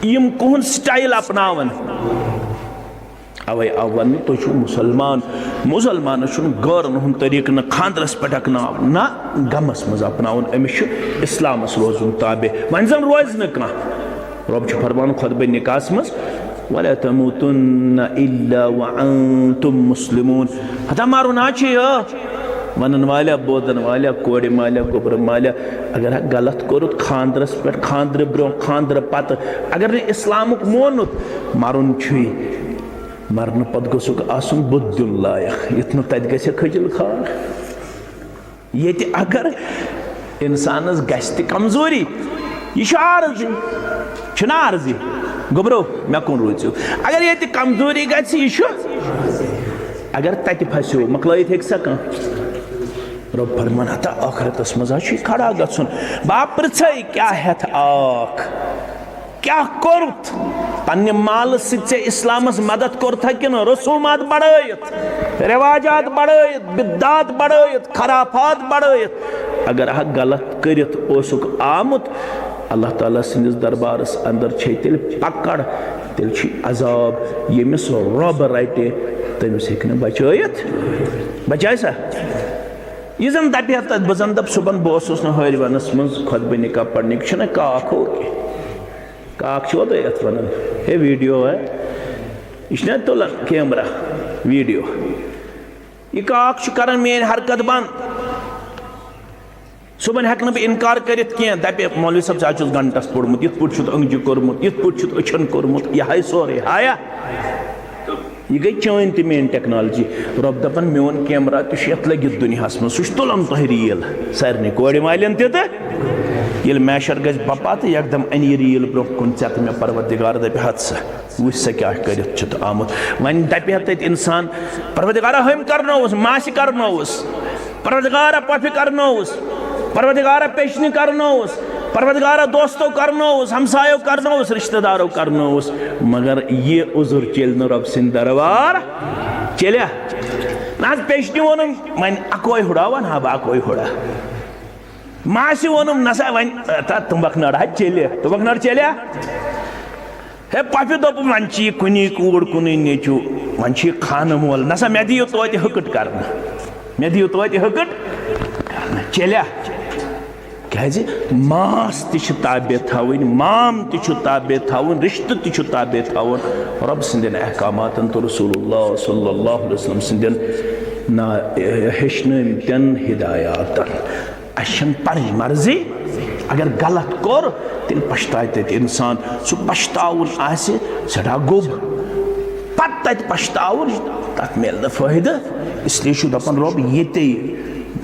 यम कुहद स्टाइल अपनावन अवे आव वन तुम मुसलमान मुसलमान गौरन हूं तरीक न खानदरस पे अकनाव ना गमस मज अपनावन अमिस इस्लामस रोजुन ताबे वन जन रोज न कह रब फरमान खुतबे निकास मज वला तमूतुन्न इल्ला व अंतुम मुस्लिमून हता मारो ना वन वाले बोदन वाले कोड़ माले गोबर माले अगर गलत कोरुत खानदरस पे खानदर ब्रो खानदर पत अगर इस्लामुक मोनुत मारुन छुई मरन पत गोसुक आसुन बुद्दुल लायक इतन तत गसे खजिल खान ये अगर इंसानस गश्त कमजोरी यह आर्जी छुना आर्जी गोबरो मे कुन रूजू अगर ये कमजोरी गह अगर तत फसो मकलत हेक सा कह रब फरमान हता आखरतस मजा खड़ा गन बा पृछ क्या हेथ आख क्या कोर्त पन्ने माल से इस्लामस मदद कोर्थ किन रसूमात बढ़ायत रिवाजात बढ़ायत बिदात बढ़ायत खराफात बढ़ायत अगर अह गलत करित ओसुक आमुत अल्लाह ताला सिंदिस दरबारस अंदर छे तेल पकड़ तेल अजाब यमिस रब रटे तमिस हेक न बचायत बचाय सा यह जन दपे तत बह जन दप सुबह बस हरवनस मज खुतबे निकाह पढ़ने काख हो काख तुम वन हे वीडियो है यह तुलान कैमरा वीडियो यह काख कर मेन हरकत बंद सुबह हेक बह इनकार कर दपे मौलवी साहब आज घंटस पोर्मुत यथ पुट अंगजि कोर्मुत यथ पुट अछन कोर्मुत यह हाय सोरे हाया यह गई चान तो मेन टेक्नोलॉजी रब दपन मोन कैमरा तो लगित दुनिया मं सह तुलान तुह रील सारे कोड़ मालन ये मैशर गज बपा तो एकदम अन रील ब्रो कुन ऐत मे परवरदिगार दप हत सा वुच सा क्या कर आमुत वन दपे तत इंसान परवरदिगार हम करनोस मास करनोस परवरदिगार पफ करनोस परवरदिगार पेशनी करनोस परवरदिगार दोस्तों करनोस हमसायों करनोस रिश्तेदारों करनोस मगर ये उजुर चल न रब सिंद दरबार चलिया ना पेशनी वोनुम मन अकोय हुड़ा वन हाँ अकोय हुड़ा मासी वोनुम नसा वन तुम्बक नड़ चलिया हे पफि दोप वन कुनी कूड़ कुनी नेचू वन खान मोल नसा मे दियो तोत हकट कर मे दियो तोत हकट चलिया क्या मास ताबे थवन माम ताबे थवन रिश्त ताबे थवन रब सिंदन अहकामातन तो रसूलुल्लाह सल्लल्लाहु अलैहि वसल्लम सिंदन ना हेचन हिदायतन अशन पढ़ मर्जी अगर गलत कोर तेल पछताए तत इंसान सह पछताउन आसे सड़ा गोब पत तत पछताउन तत मिल फायदा इसलिए दपन रब ये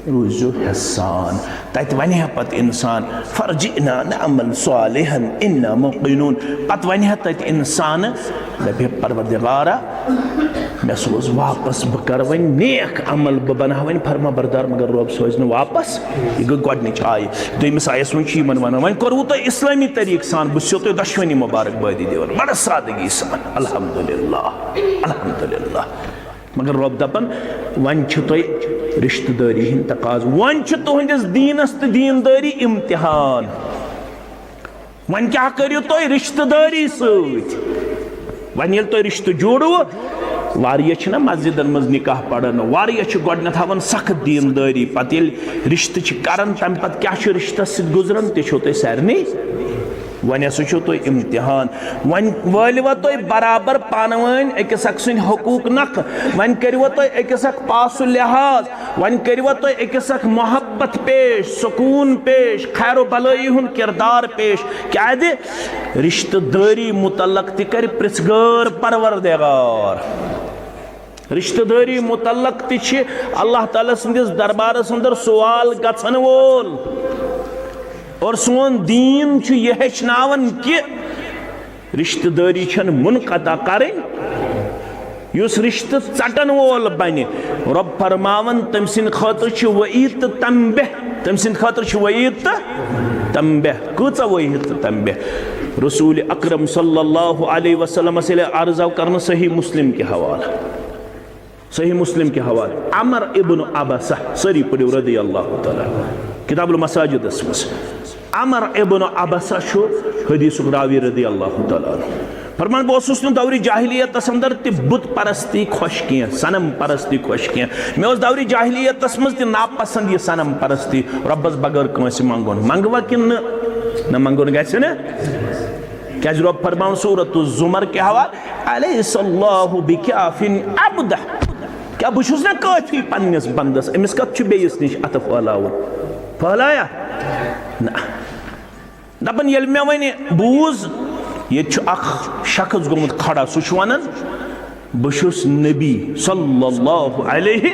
रूजु हसान तत वन पत इंसान फर्जिना नअमल सालिहन इन्ना मुक़िनून पत वन तत इंसान दपे परवरदिगारा मे सोज वापस बह कर वन नेक अमल बह बना वन फरमा बरदार मगर रब सोज न वापस यह गई गोडनिच आय दोमिस आयस वन वन वन करू तो इस्लामी तरीक सान बह सो तुम दशवनी मुबारकबादी दिवन बड़ सादगी सान अल्हम्दुलिल्लाह अल्हम्दुलिल्लाह मगर रब दपन वन तुम रिश्तेदारी हिंद तकाज वन तुहस दीनस तो दीनदारी इम्तिहान वन क्या करो तुम रिश्तेदारी वन ये तुम रिश्त जोड़ो वारिया ना मस्जिदन मज निकाह पढ़न वारिया गोडनथ हावन सख्त दीनदारी पत रिश्त कर तम पत क्या रिश्तस गुजरन तुम सारे वन हसा तुम इम्तिहान वन वालवा तुम बराबर पानवन अकिस अक सुंद हकूक नख वन करवा तुम अकिस अक पास लिहाज वन करवा तुम अकिस अक मोहब्बत पेश सुकून पेश खैर भलाई हुन किरदार पेश क्या रिश्तेदारी मुतल्लक कर प्रिसगर परवरदिगार रिश्तेदारी मुतल्लक ति अल्लाह ताला सिंदिस दरबारस अंदर सवाल गछन वोल और सोन दीन यह हेचनावन कि रिश्तेदारी मुनक़ता करें युस रिश्त चटन वोल बन रब फरमावन तम सिंद खतर वईद तो तंबह तम सिंद खतर वईद तो तंबह कूचा वईद तो तंबह रसूल अकरम सल्लल्लाहु अलैहि वसल्लम से अर्ज़ करना सही मुस्लिम के हवाला सही मुस्लिम के हवाला अमर इब्न अबसा सरी पढ़ो रदी अल्लाह तआला किताबुल मसाजिद अमर इब्न अबसा हदीस रावी रदी अल्लाह तआला फरमान बस दौरी जाहिलियत अंदर बुत परस्ती खुश कह सनम परस्ती खुश कह मे दौरी जाहिलियत मज नापसंद यह सनम परस्ती रब्बस बगैर कंस मंगुन मंगवा कि न मंगुन गि क्या रब फरमान सूरत जुमर के हवाले अलैहिस्सलाहु बिकाफिन अब्दा क्या बुश ना काफी पन्निस बंदस अमिस कत बेयिस निश अत फहलाया ना दपन ये मे वन बूज ये शख्स गोमुत खड़ा सह वन बहुस नबी सल्लल्लाहु अलैहि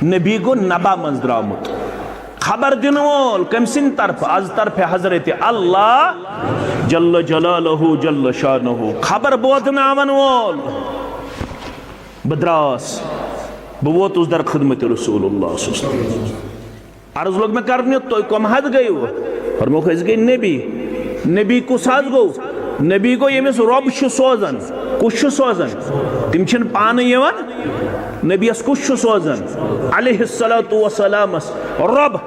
नबी गो नबा मज द्रामुत खबर दिन वोल कम सिंद तरफ आज तरफ हजरत अल्लाह जल्ल जलालहु जल्ल शानहु खबर बोधनावन वोल बद्रास बह वोतुस दर खिदमत रसूलुल्लाह अर्ज लोग मैं करने तो कम हद गई वो और मोख गई नबी कुस गो नबी गो यमिस रब सोजन कुछ सोजन तिम पान नबीस कुछ सोजन अलैहिस्सलातु वस्सलामस रब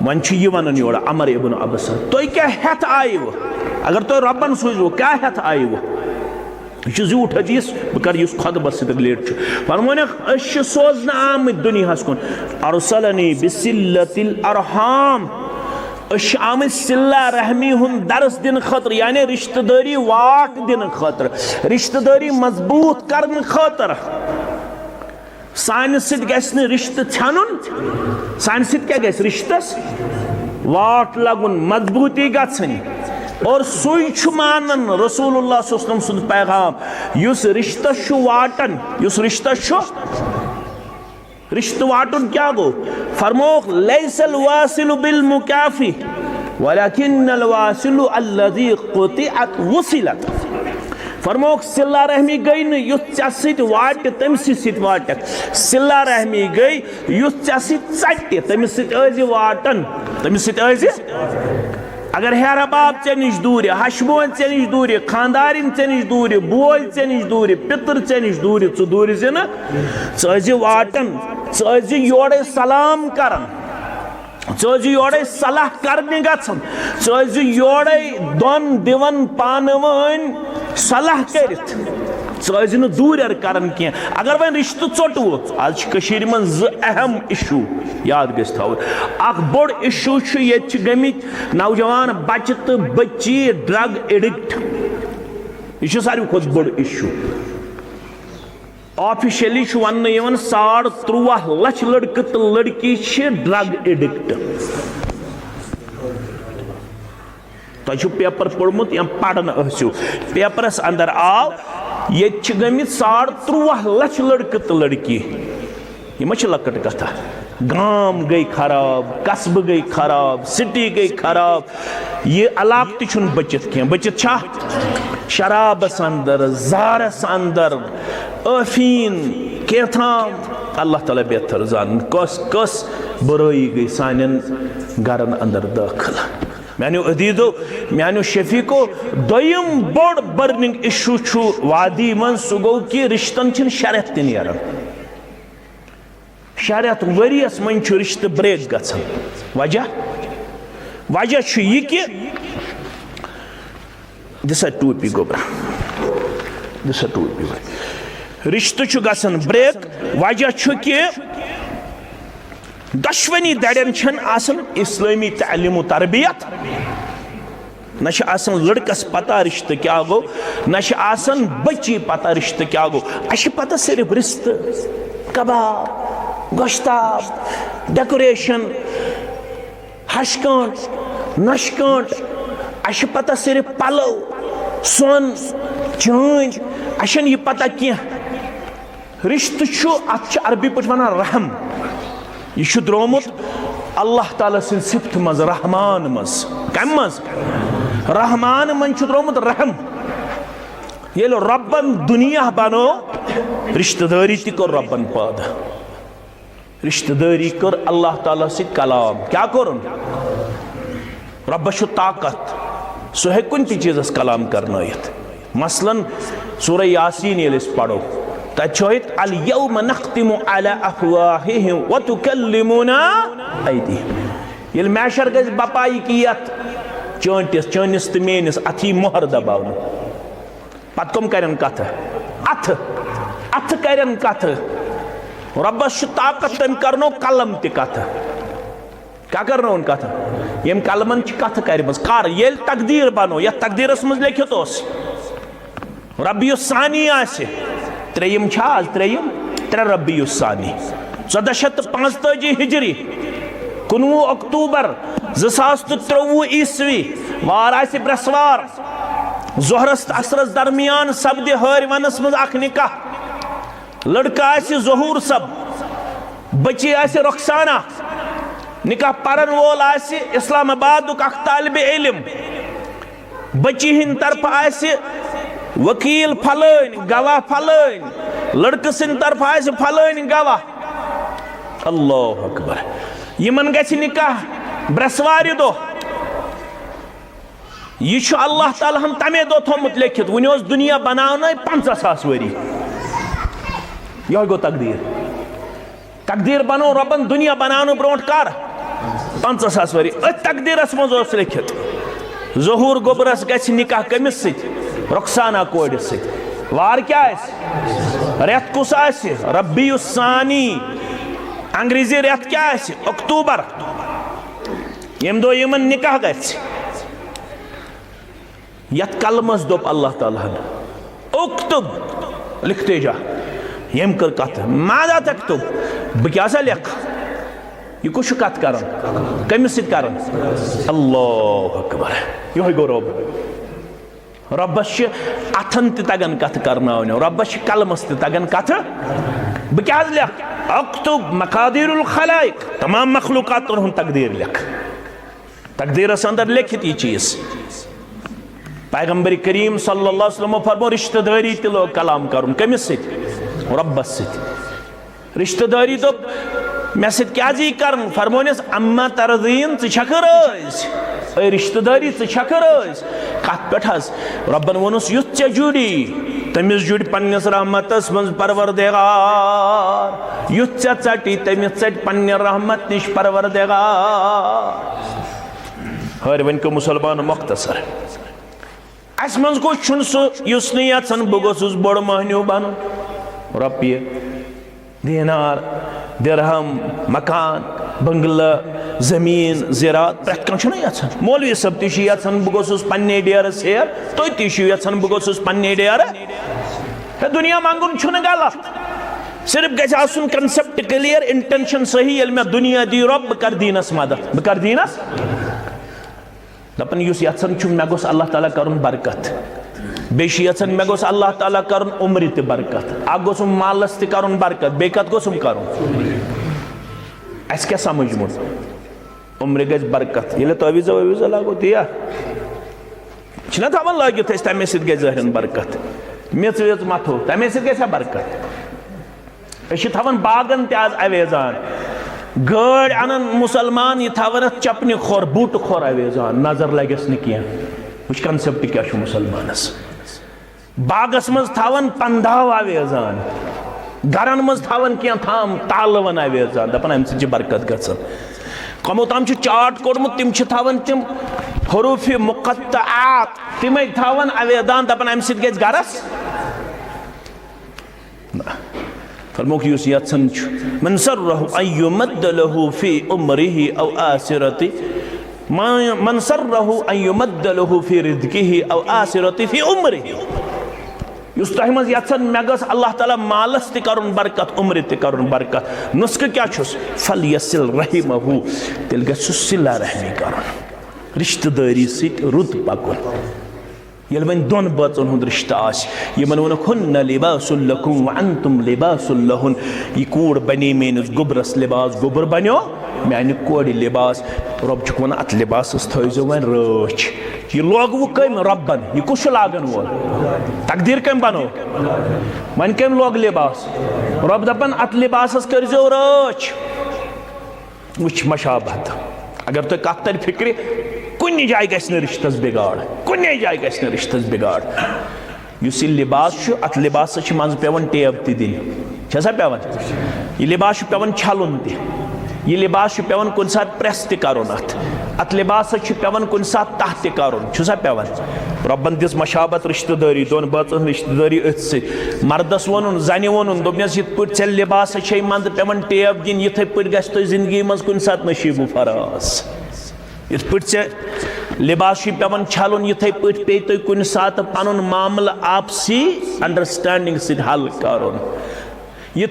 वन वन योर अमर इब्न अबसा तुम क्या हेत आय वो अगर तुम रबन सूझो क्या हेत आय वो यह झूठ हदीस बह कर खुतबस रिलेट फरमोन सोजन आम दुनियास कुन अरसलनी बिसिल्लतिल अरहाम आम सिल्ला रहमी हुन दरस दिन खतर यानी रिश्तेदारी वाट दिन खतर रिश्तेदारी मजबूत करने खतर सान सत रिश्त छनुन सान सत क्या गस रिश्तस वाट लगुन मजबूती गछन और सुई मानन रसूलुल्लाह सल्लल्लाहु अलैहि वसल्लम पैगाम युस रिश्तस वाटन युस रिश्तस रिश्त वाटुन क्या गो फरमोख लैसल वासिलु बिल मुकाफी वलाकिन्नल वासिलु अल्लज़ी क़ुतिअत वसिलत फरमोख सिल्ला रहमी गई न युस चा सित वाट तमिस सित वाट सिल्ला रहमी गई युस चा सित चट तमिस सित अज़ि वाटन तमिस सित अज़ि अगर हेरा बाप ऐ निश दूर हशबोन ऐ निश दूर खानदारिन ऐ निश दूर बोय ऐ निश दूर पितर ऐ निश दूर च दूर न ज़ि वाटन ज़ि योड़े सलाम करन ज़ि योड़े सलाह करने गछन ज़ि योड़े दोन दिवन पानवन सलाह करित ज़ि न दूर करन की अगर वन रिश्त चोटव आज मन अहम इशू याद गस थो अख बोड़ इशू ये गमित नौजवान बच्चे तो बच्ची ड्रग एडिक्ट यह सारे खुद बोड़ इशू ऑफिशियली वन 13.5 लाख लड़के तो लड़की ड्रग एडिक्ट तुम पेपर पढ़मुत या पढ़न पेपरस अंदर आव ये गमित 13.5 लाख लड़के तो लड़की यह लकट कथा गाम गई खराब कस्बह गई खराब सिटी गई खराब ये इलाक तुम बचित कह बचित शराबस अंदर जारस अंदर अफीन केथाम अल्लाह ताला बेहतर जान कस कस बुराई गई सान गरन अंदर दाखिल मानो अदीदो मानो शफीको दोयम बोड़ बर्निंग इशू वादी मन सह गो कि रिश्तन शरत तन शरत वरियस मन रिश्त ब्रेक गछन वजह यह कि दिसा टूपी गोबरा दिसा टूपी रिश्त गछन ब्रेक वजह कि दशवनी दड़न इस्लामी तालीम तरबियत न लड़कस पता रिश्त क्या गो न बच्ची पता रिश्त क्या गो पता सिर्फ रिश्त कबाब गोश्ताब डेकोरेशन हशकांट नशकांट पता सिर्फ पलो सोन चांज यह पता क्या रिश्त अत अरबी पे वन रहम यह द्रोमुत अल्लाह ताला सिंद सिफत मज रहमान मज कम मज रहमान मन द्रोमुत रहम ये रब्बन दुनिया बनो रिश्तेदारी तौर रब्बन पैदा रिश्तेदारी कर अल्लाह ताला से कलाम क्या कर रब्बस ताकत सह हे कुन चीज़ कलाम करन मसलन सूरह यासीन ये पढ़ो तथ अल यौम नख्तिमु अला अफवाहिहिम व तुकल्लिमुना ऐदीहिम ये मैशर गज बपाई की चंटिस चनिस तो मेनिस अथी मोहर दबावन पत कम करन कथ अथ अथ करन कथ रब्बस ताकत तम करनो कलम त कथ क्या करनो उन कथ यम कलमन कथ कर ये तकदीर बनो या तकदीरस मज लिखित रब्बियुस सानी आसे त्रेयम आज त्रेयम त्रे रब्बियुस सानी 1445 हिजरी 19 अक्टूबर 2023 ईस्वी वार आसे ब्रसवार जोहरस असरस दरमियान सपदे हर वनस मज अख निकाह लड़का आसे ज़हूर सब बच्ची आसे रुखसाना निकाह परन वोल आसे इस्लामाबाद अख तालिबे इल्म बच्ची हिंद तरफ आसे वकील फलन गवाह फलन लड़के सिंद तरफ आसे फलन गवाह अल्लाह अकबर यमन गछि निकाह ब्रसवार दो यह अल्लाह ताला हम तमे दो थोमुत लिखित वन दुनिया बनाने 50,000 वरी यह गो तकदीर तकदीर बनो रबन दुनिया बनाने ब्रोट कर 50,000 वरी तकदीरस मज लिखित ज़हूर गोबरस गछि निकाह कमिस सत रुखसाना कोड़ सत वार क्या रेत कुस आसे रब्बियुस सानी अंग्रेजी रेत क्या आसे अक्टूबर यम दो यमन निकाह गछि यत कलमस दोप अल्लाह ताला उक्तुब लिखते जा यम कर कथ मादा तक्तुब बह क्या लिख यह कुछ कथ कर कमिस सत कर अल्लाह अकबर यह गो रब रब्बस अथन तगन कथ करना रब्बस कलमस तगन कथ बह क्या लिख अक्तुब मकादिरुल खलाइक तमाम मखलूकात तकदीर लिख तकदीरस अंदर लिखित यह चीज पैगंबर करीम सल्लल्लाहु अलैहि वसल्लम फरमो रिश्तेदारी ते लोग कलाम करुन कमिस सत रब्बस सत रिश्तेदारी दो मे सत क्या जी कर फरमोनिस अम्मा तरजीन छक रज रिश्तेदारी छक रज कत पे रब्बन वोनुस युथ चे जुड़ी तमिस जुड़ पन्नस रहमतस मज परवरदिगार युथ चे चटी तमिस चट पन्ने रहमत निश परवरदिगार हर वन को मुसलमान मुख्तसर अस मज को युस सन बह गोसुस बड़ महन्यू बन रॉपिय दीनार दिरहम मकान बंगला जमीन ज़रात प्रत कह मौलवी सब तन बह गोसुस पन्ने डेर सेर तुम तन बह गोसुस पन्ने डेर दुनिया मंगुन गलत सिर्फ गज आसुन कंसेप्ट क्लियर इंटेंशन सही ये मे दुनिया दी रब बह कर दीनस मदद बह कर दीनस दपन युस यन मे गोस अल्लाह ताला करुन बरकत बेश यन मे गोस अल्लाह ताला करुन उम्र ते बरकत अख गोसुम मालस ते करुन बरकत बे कत गोसुम करुन अस क्या समझमुत उम्र गज बरकत ये तवीज़ ववीज़ लागो दिया छना थवन लागित तमे सत गज ज़हरन बरकत मेच वेच मथो तमे सत गया बरकत अस थवन बागन ते आज अवेजान गाड़ अनन मुसलमान यह थवन चपन खोर बूट खोर अवेजान नजर लगस न कह वह कंसेप्ट क्या मुसलमानस बागस मज थवन पंदाव अवेजान गरन मज थवन कह थाम तालवन अवेजान दपन अम सत बरकत गसन कमो तम चाट कोड़मुत तिम थवन तिम हरूफ मुक़त्तआत तिम थवन अवेदान दपन अम सत गज गरस फरमोक युस यत्सन मन सर्रहु अन युमद्द लहु फी उम्रिही औ आसिरति मन सर्रहु अन युमद्द लहु फी रिज़्क़िही औ आसिरति फी उम्रिही युस तह मज यत्सन मे गस अल्लाह ताला मालस ते करुन बरकत उम्र ते करुन बरकत नुस्ख क्या छुस फल यसिल रहिमहु तेल गस सिला रहमी करुन रिश्तेदारी सित रुत पकुन ये वन दोन बचन हुंद रिश्ता यमन वन हुन्न लिबासुल लकुम व अंतुम लिबासुल लहुन यह कूड़ बने मेनिस गुबरस लिबास गुबर बनो माने कोड़ लिबास रब छुक वन अत लिबासस थो वन रच यह लोगव कम रब्बन यह कुछ लागन वोल तकदीर कम बनो वन कम लोग लिबास रब दपन अत लिबासस करजो रच वुच मशाबहत अगर तुम कत तर फिक्र कुन जाय गस रिश्तस बिगाड़ कुन जाय गस रिश्तस बिगाड़ युस लिबास अत लिबास मज पेवन टेब ती दिन पेवन यह लिबास पेवन छलुन ति यह लिबास पेवन कुन सात प्रेस ति करुन अत लिबास पेवन कुन सात तह ति करुन पेवन रब्बन दिस मशाबत रिश्तेदारी दोन बाचन रिश्तेदारी अथ से मर्दस वोन जन वोन दोपनस ये पे लिबास मंद पेवन टेब दिन ये पे गो जिंदगी मज कुन सात नशीब फराज ये पे लिबास पेवन छलन ये पे पे कुन सात पन मामल आपसी अंडरस्टैंडिंग से हल कर ये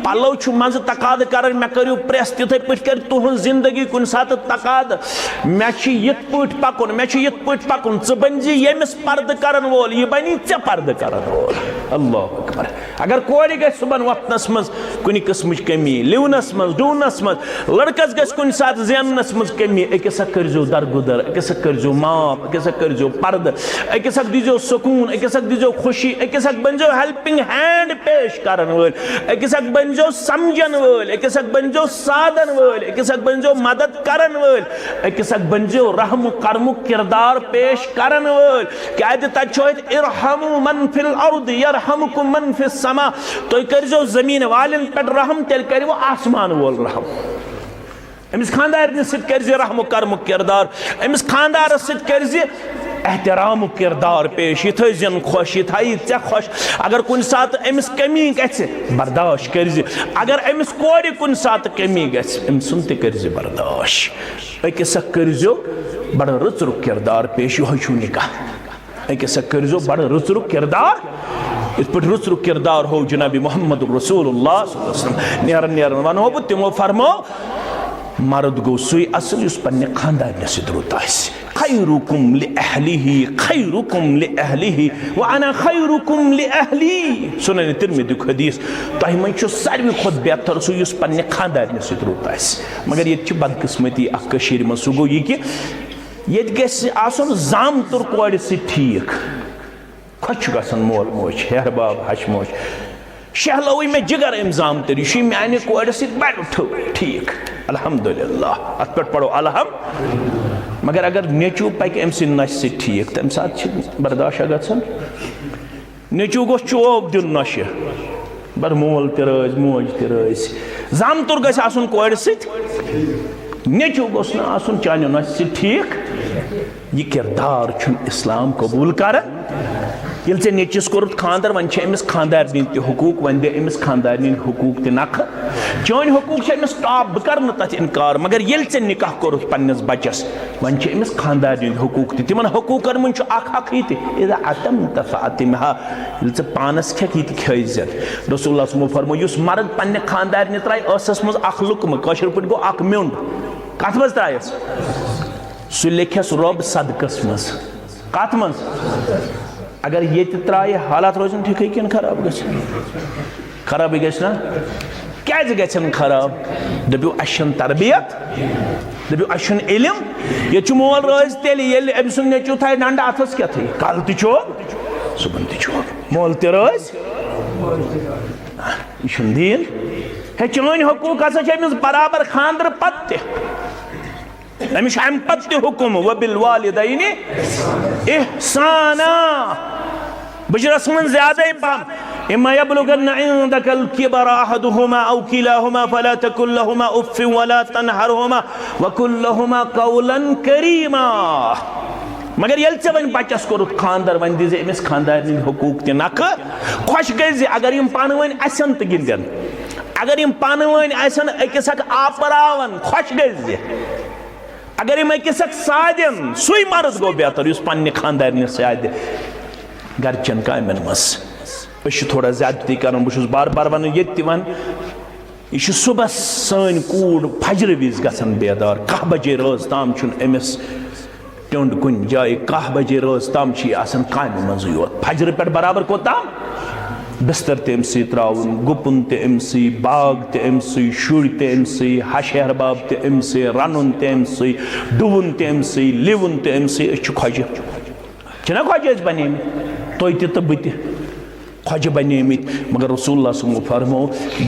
पलो मज तकाद कर मे करू प्रेस तिथे पे कर तुहन जिंदगी कुन सात तकाद मे ये पकुन मे ये पकुन च बन यमिस पर्द करन वोल यह बनी ऐ पर्द करन वोल अल्लाह अकबर अगर कोर ग सुबन वतनस मज कुन किस्म कमी लिवनस मज डूनस मज लड़कस ग कुन सात जेनस मज कमी अकिस करो दरगुदर अकिस करो माफ अकिस करो पर्द अकिस दीजो सुकून अकिस दीजो खुशी अकिस बनो हेल्पिंग हैंड पेश करन अकिस बनो समझन वल अकिस बनो साधन वल अकिस बनो मदद करन वल अकिस बनो रहम कर्म किरदार पेश करन वल क्या तत इरहमु मन फिल अर्द यरहमुकुम मन फिस समा तुम करो जमीन वालन पे रहम तेल करो आसमान वोल रहम अमिस खानदार सर रहम कर्म किरदार अमिस खानदार सर एहतराम किरदार पेश यह थन खुश यह थी ऐ खुश अगर कुन सात अमिस कमी ग बर्दाश्त कर अगर अमिस कोर कुन सात कमी गम कर बर्दाश्त अकिस करो बड़ रुच रुख किरदार पेश यह निकाह अकिस करो बड़ रुच रुख किरदार इत पे रुच रुख किरदार हो जनाबी मोहम्मद रसूलुल्लाह नेरन नेरन वनो बह तमो फरमो मर्द गो सुई असल पन्ने खानदान सत रुत खैरुकुम लिअहलिही खैरुकुम लिअहलिही व अना खैरुकुम लिअहली सुनन तिरमिज़ी हदीस तह मन सारे खुद बेहतर सह पन्ने खानदान सत रुत मगर ये बदकिस्मती अखर मज सह गो यह कि ये गसन जामतुर कोर ठीक खुश गसन मोल मोज हेर बाब हश मोज शहलो मे जिगर अम जामतर यह माने कोर बड़ ठीक अल्हम्दुलिल्लाह अत पे पढ़ो अलहम मगर अगर नेचू पक अम नश से ठीक तम सात बर्दाश्त गन नेचू गो चोब दिन नश बड़ मोल तज मोज तज जामतुर गन कोर नेचू गोस न चान नश से ठीक यह किरदार इस्लाम कबूल कर ये ऐ नेचिस कोरुत खानदार वन अमिस खानदारनी हकूक वन दे अमिस खानदारनी हकूक त नख चान हकूक अमिस टॉप बह कर तथ इनकार मगर ये ऐ निकाह कोरुत पन्निस बचस वन अमिस खानदारनी हकूक तिमन हकूकन मन हक यह अतम तफातिमहा ये पानस खेक यह खेत रसूलुल्लाह सुमो फरमो युस मर्द पन्ने खानदारनी त्राय असस मज अख लुकम कशर पे गो अख म्युंड कत मज त्रायस सह लेखस रब सदकस मज कत मज अगर ये त्राय हालात रोजन ठीक कि खराब खराब गना क्या गन खराब दपो अशन तरबियत दपो अशन इलम ये मोल रोज तेल अम सुन नेचू थे डंड अथस क्या थी कल तो सुबह तो मोल तज यह दीन है चान हकूक हमें बराबर खानदर पत अमिश अम पत हुकुम वबिल वालिदैनि इहसाना बजरस मन ज्यादा पहम इम्मा यबलुगन्ना इंदकल किबर अहदुहुमा औ किलाहुमा फला तकुल लहुमा उफ्फिन वला तनहरहुमा वकुल लहुमा कौलन करीमा मगर ये वन बचस कोरुत खानदार वन दी अमिस खानदार हकूक त नख खुश गई अगर यम पान वन असन तो गिंदन अगर यम पान वन असन अकिस आपरावन खुश गई अगर यम अकिस सादन सुई मर्द गो बेहतर उस पन्ने खानदार साद गरचन कामन मज थोड़ा ज्यादती कर बहुत बार बार वन ये वन यह सुबह सन कूड़ फजर विज गसन बेदार 10 बजे रोज ताम अमिस टुंड कुन जाए 10 बजे रोज ताम काम मज योत फजर पे बराबर कोताम बिस्तर तमसी त्राउन गुपुन तमसी बाग तमसी शुर तमसी हश अहबाब तमसी रनुन तमसी डुवन तमसी लिवन तमसी खोज छना खोज बने तुम तो बह खोज बने मगर रसूलुल्लाह सुमो फरमो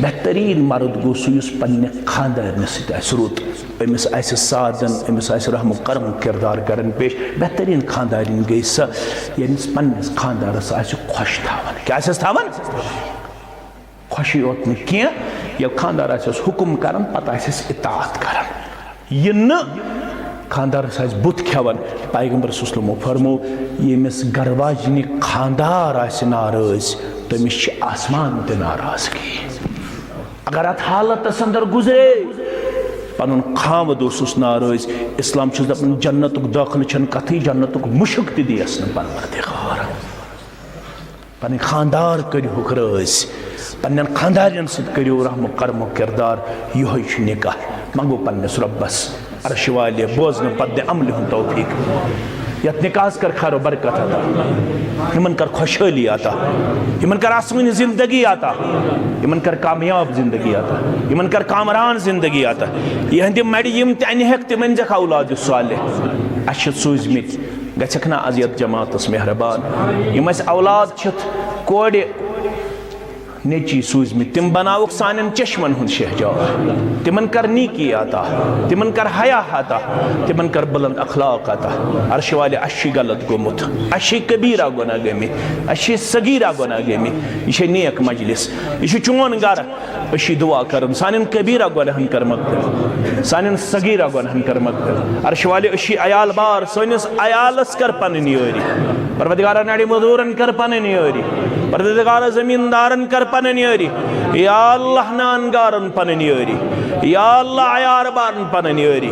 बेहतरीन मर्द गो सह पन्ने खानदारन सत रुत अमिस सादन अमिस रहम कर्म किरदार करन पेश बेहतरीन खानदारन गई सह यमिस पन्निस खानदारस खुश थावन क्या थावन खुशी योत नह खानदार हुकुम करन पत इतात करन यह खानदारस आस बुत खेवन पैगम्बर सल्लल्लाहु अलैहि वसल्लम फरमो यमिस गरवाजनी खानदार आस नाराज तमिस आसमान ते नाराजगी अगर अत हालत अंदर गुजरे पन खामद नाराज इस्लाम दपान जन्नत दाखिल कथी जन्नत मुशक दियस न परवरदिगार पन खानदार करिहुक राज पन्न खानदारन सत करियो रहम करम किरदार यह निकाह मंगो पन्नस रब्बस अर्श वाले बोजन पद अमल हुन तौफीक यत निकास कर खैर बरकत अता इमन कर खुशहाली अता इमन कर आसमानी जिंदगी अता इमन कर कामयाब जिंदगी अता इमन कर कामरान जिंदगी अता यहंद मड़ यम तहक तिमन जख औलाद सालिह अश सूजमित गछक ना अजियत जमातस मेहरबान यम औलाद छत कोड़ नेची सूजमित तिम बनावक सान चश्मन हुन शहजार तिमन कर नीकी आता तिमन कर हया आता तिमन कर बुलंद अखलाक आता अर्श वाले अशी गलत गोमुत अशी कबीरा गुना गमी अशी सगीरा गुना गमी यह नेक मजलिस यह चोन गर अशी दुआ कर सान कबीरा गुनाहन कर मगफिरत सान सगीरा गुनाहन कर मगफिरत अर्श वाले अशी अयाल बार सनिस अयालस कर पन योरी परवरदिगार नाड़ी मजदूरन कर पन योरी परवरदिगार जमींदारन कर पन योरी या अल्लाह नानगारन पन योरी या अल्लाह अयार बारन पन योरी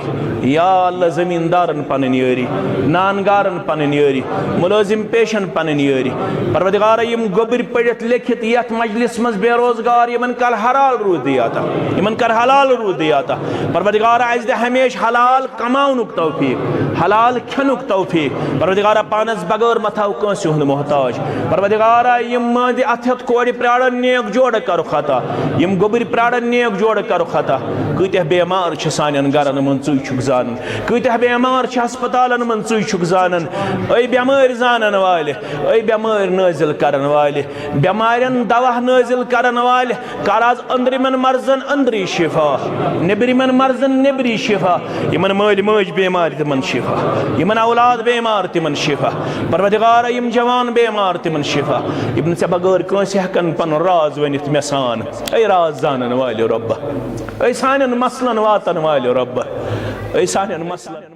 या अल्लाह जमींदारन पन योरी नानगारन पन योरी मुलाजिम पेशन पन योरी परवरदिगार यम गोबर पढ़ित लिखित यथ मजलिस मज बेरोजगार यमन कल हलाल रूदी आता यमन कर हलाल रूदी आता परवरदिगार आज दे हमेश हलाल कमाउनुक तौफीक हलाल खनुक तौफीक परवरदिगार पानस बगैर मथाव कंस हुन मोहताज परवरदिगार यम मद अथत कोड़ प्राड़न नेक जोड़ कर खता यम गोबर प्राड़न नेक जोड़ कर खता कत्या बेमार छ सानन गरन मन चुई छुक जानन कत्या बेमार छ अस्पतालन मन चुई छुक जानन ऐ बेमार जानन वाले ऐ बेमार नाजिल करन वाले बेमारन दवा नाजिल करन वाले कराज अंदरिमन मर्जन अंदरी शिफा नेबरिमन मर्जन नेबरी शिफा यमन माल माज बेमार तिमन शिफा यमन औलाद बेमार तिमन शिफा परवरदिगार यम जवान बेमार तिमन शिफा इब्न से बगैर कंस हकन पन राज वनित मेसान ऐ राज जानन वाले रब्बा ऐ सानन मसलन वातन वाले रब्बा ऐ सानन मसलन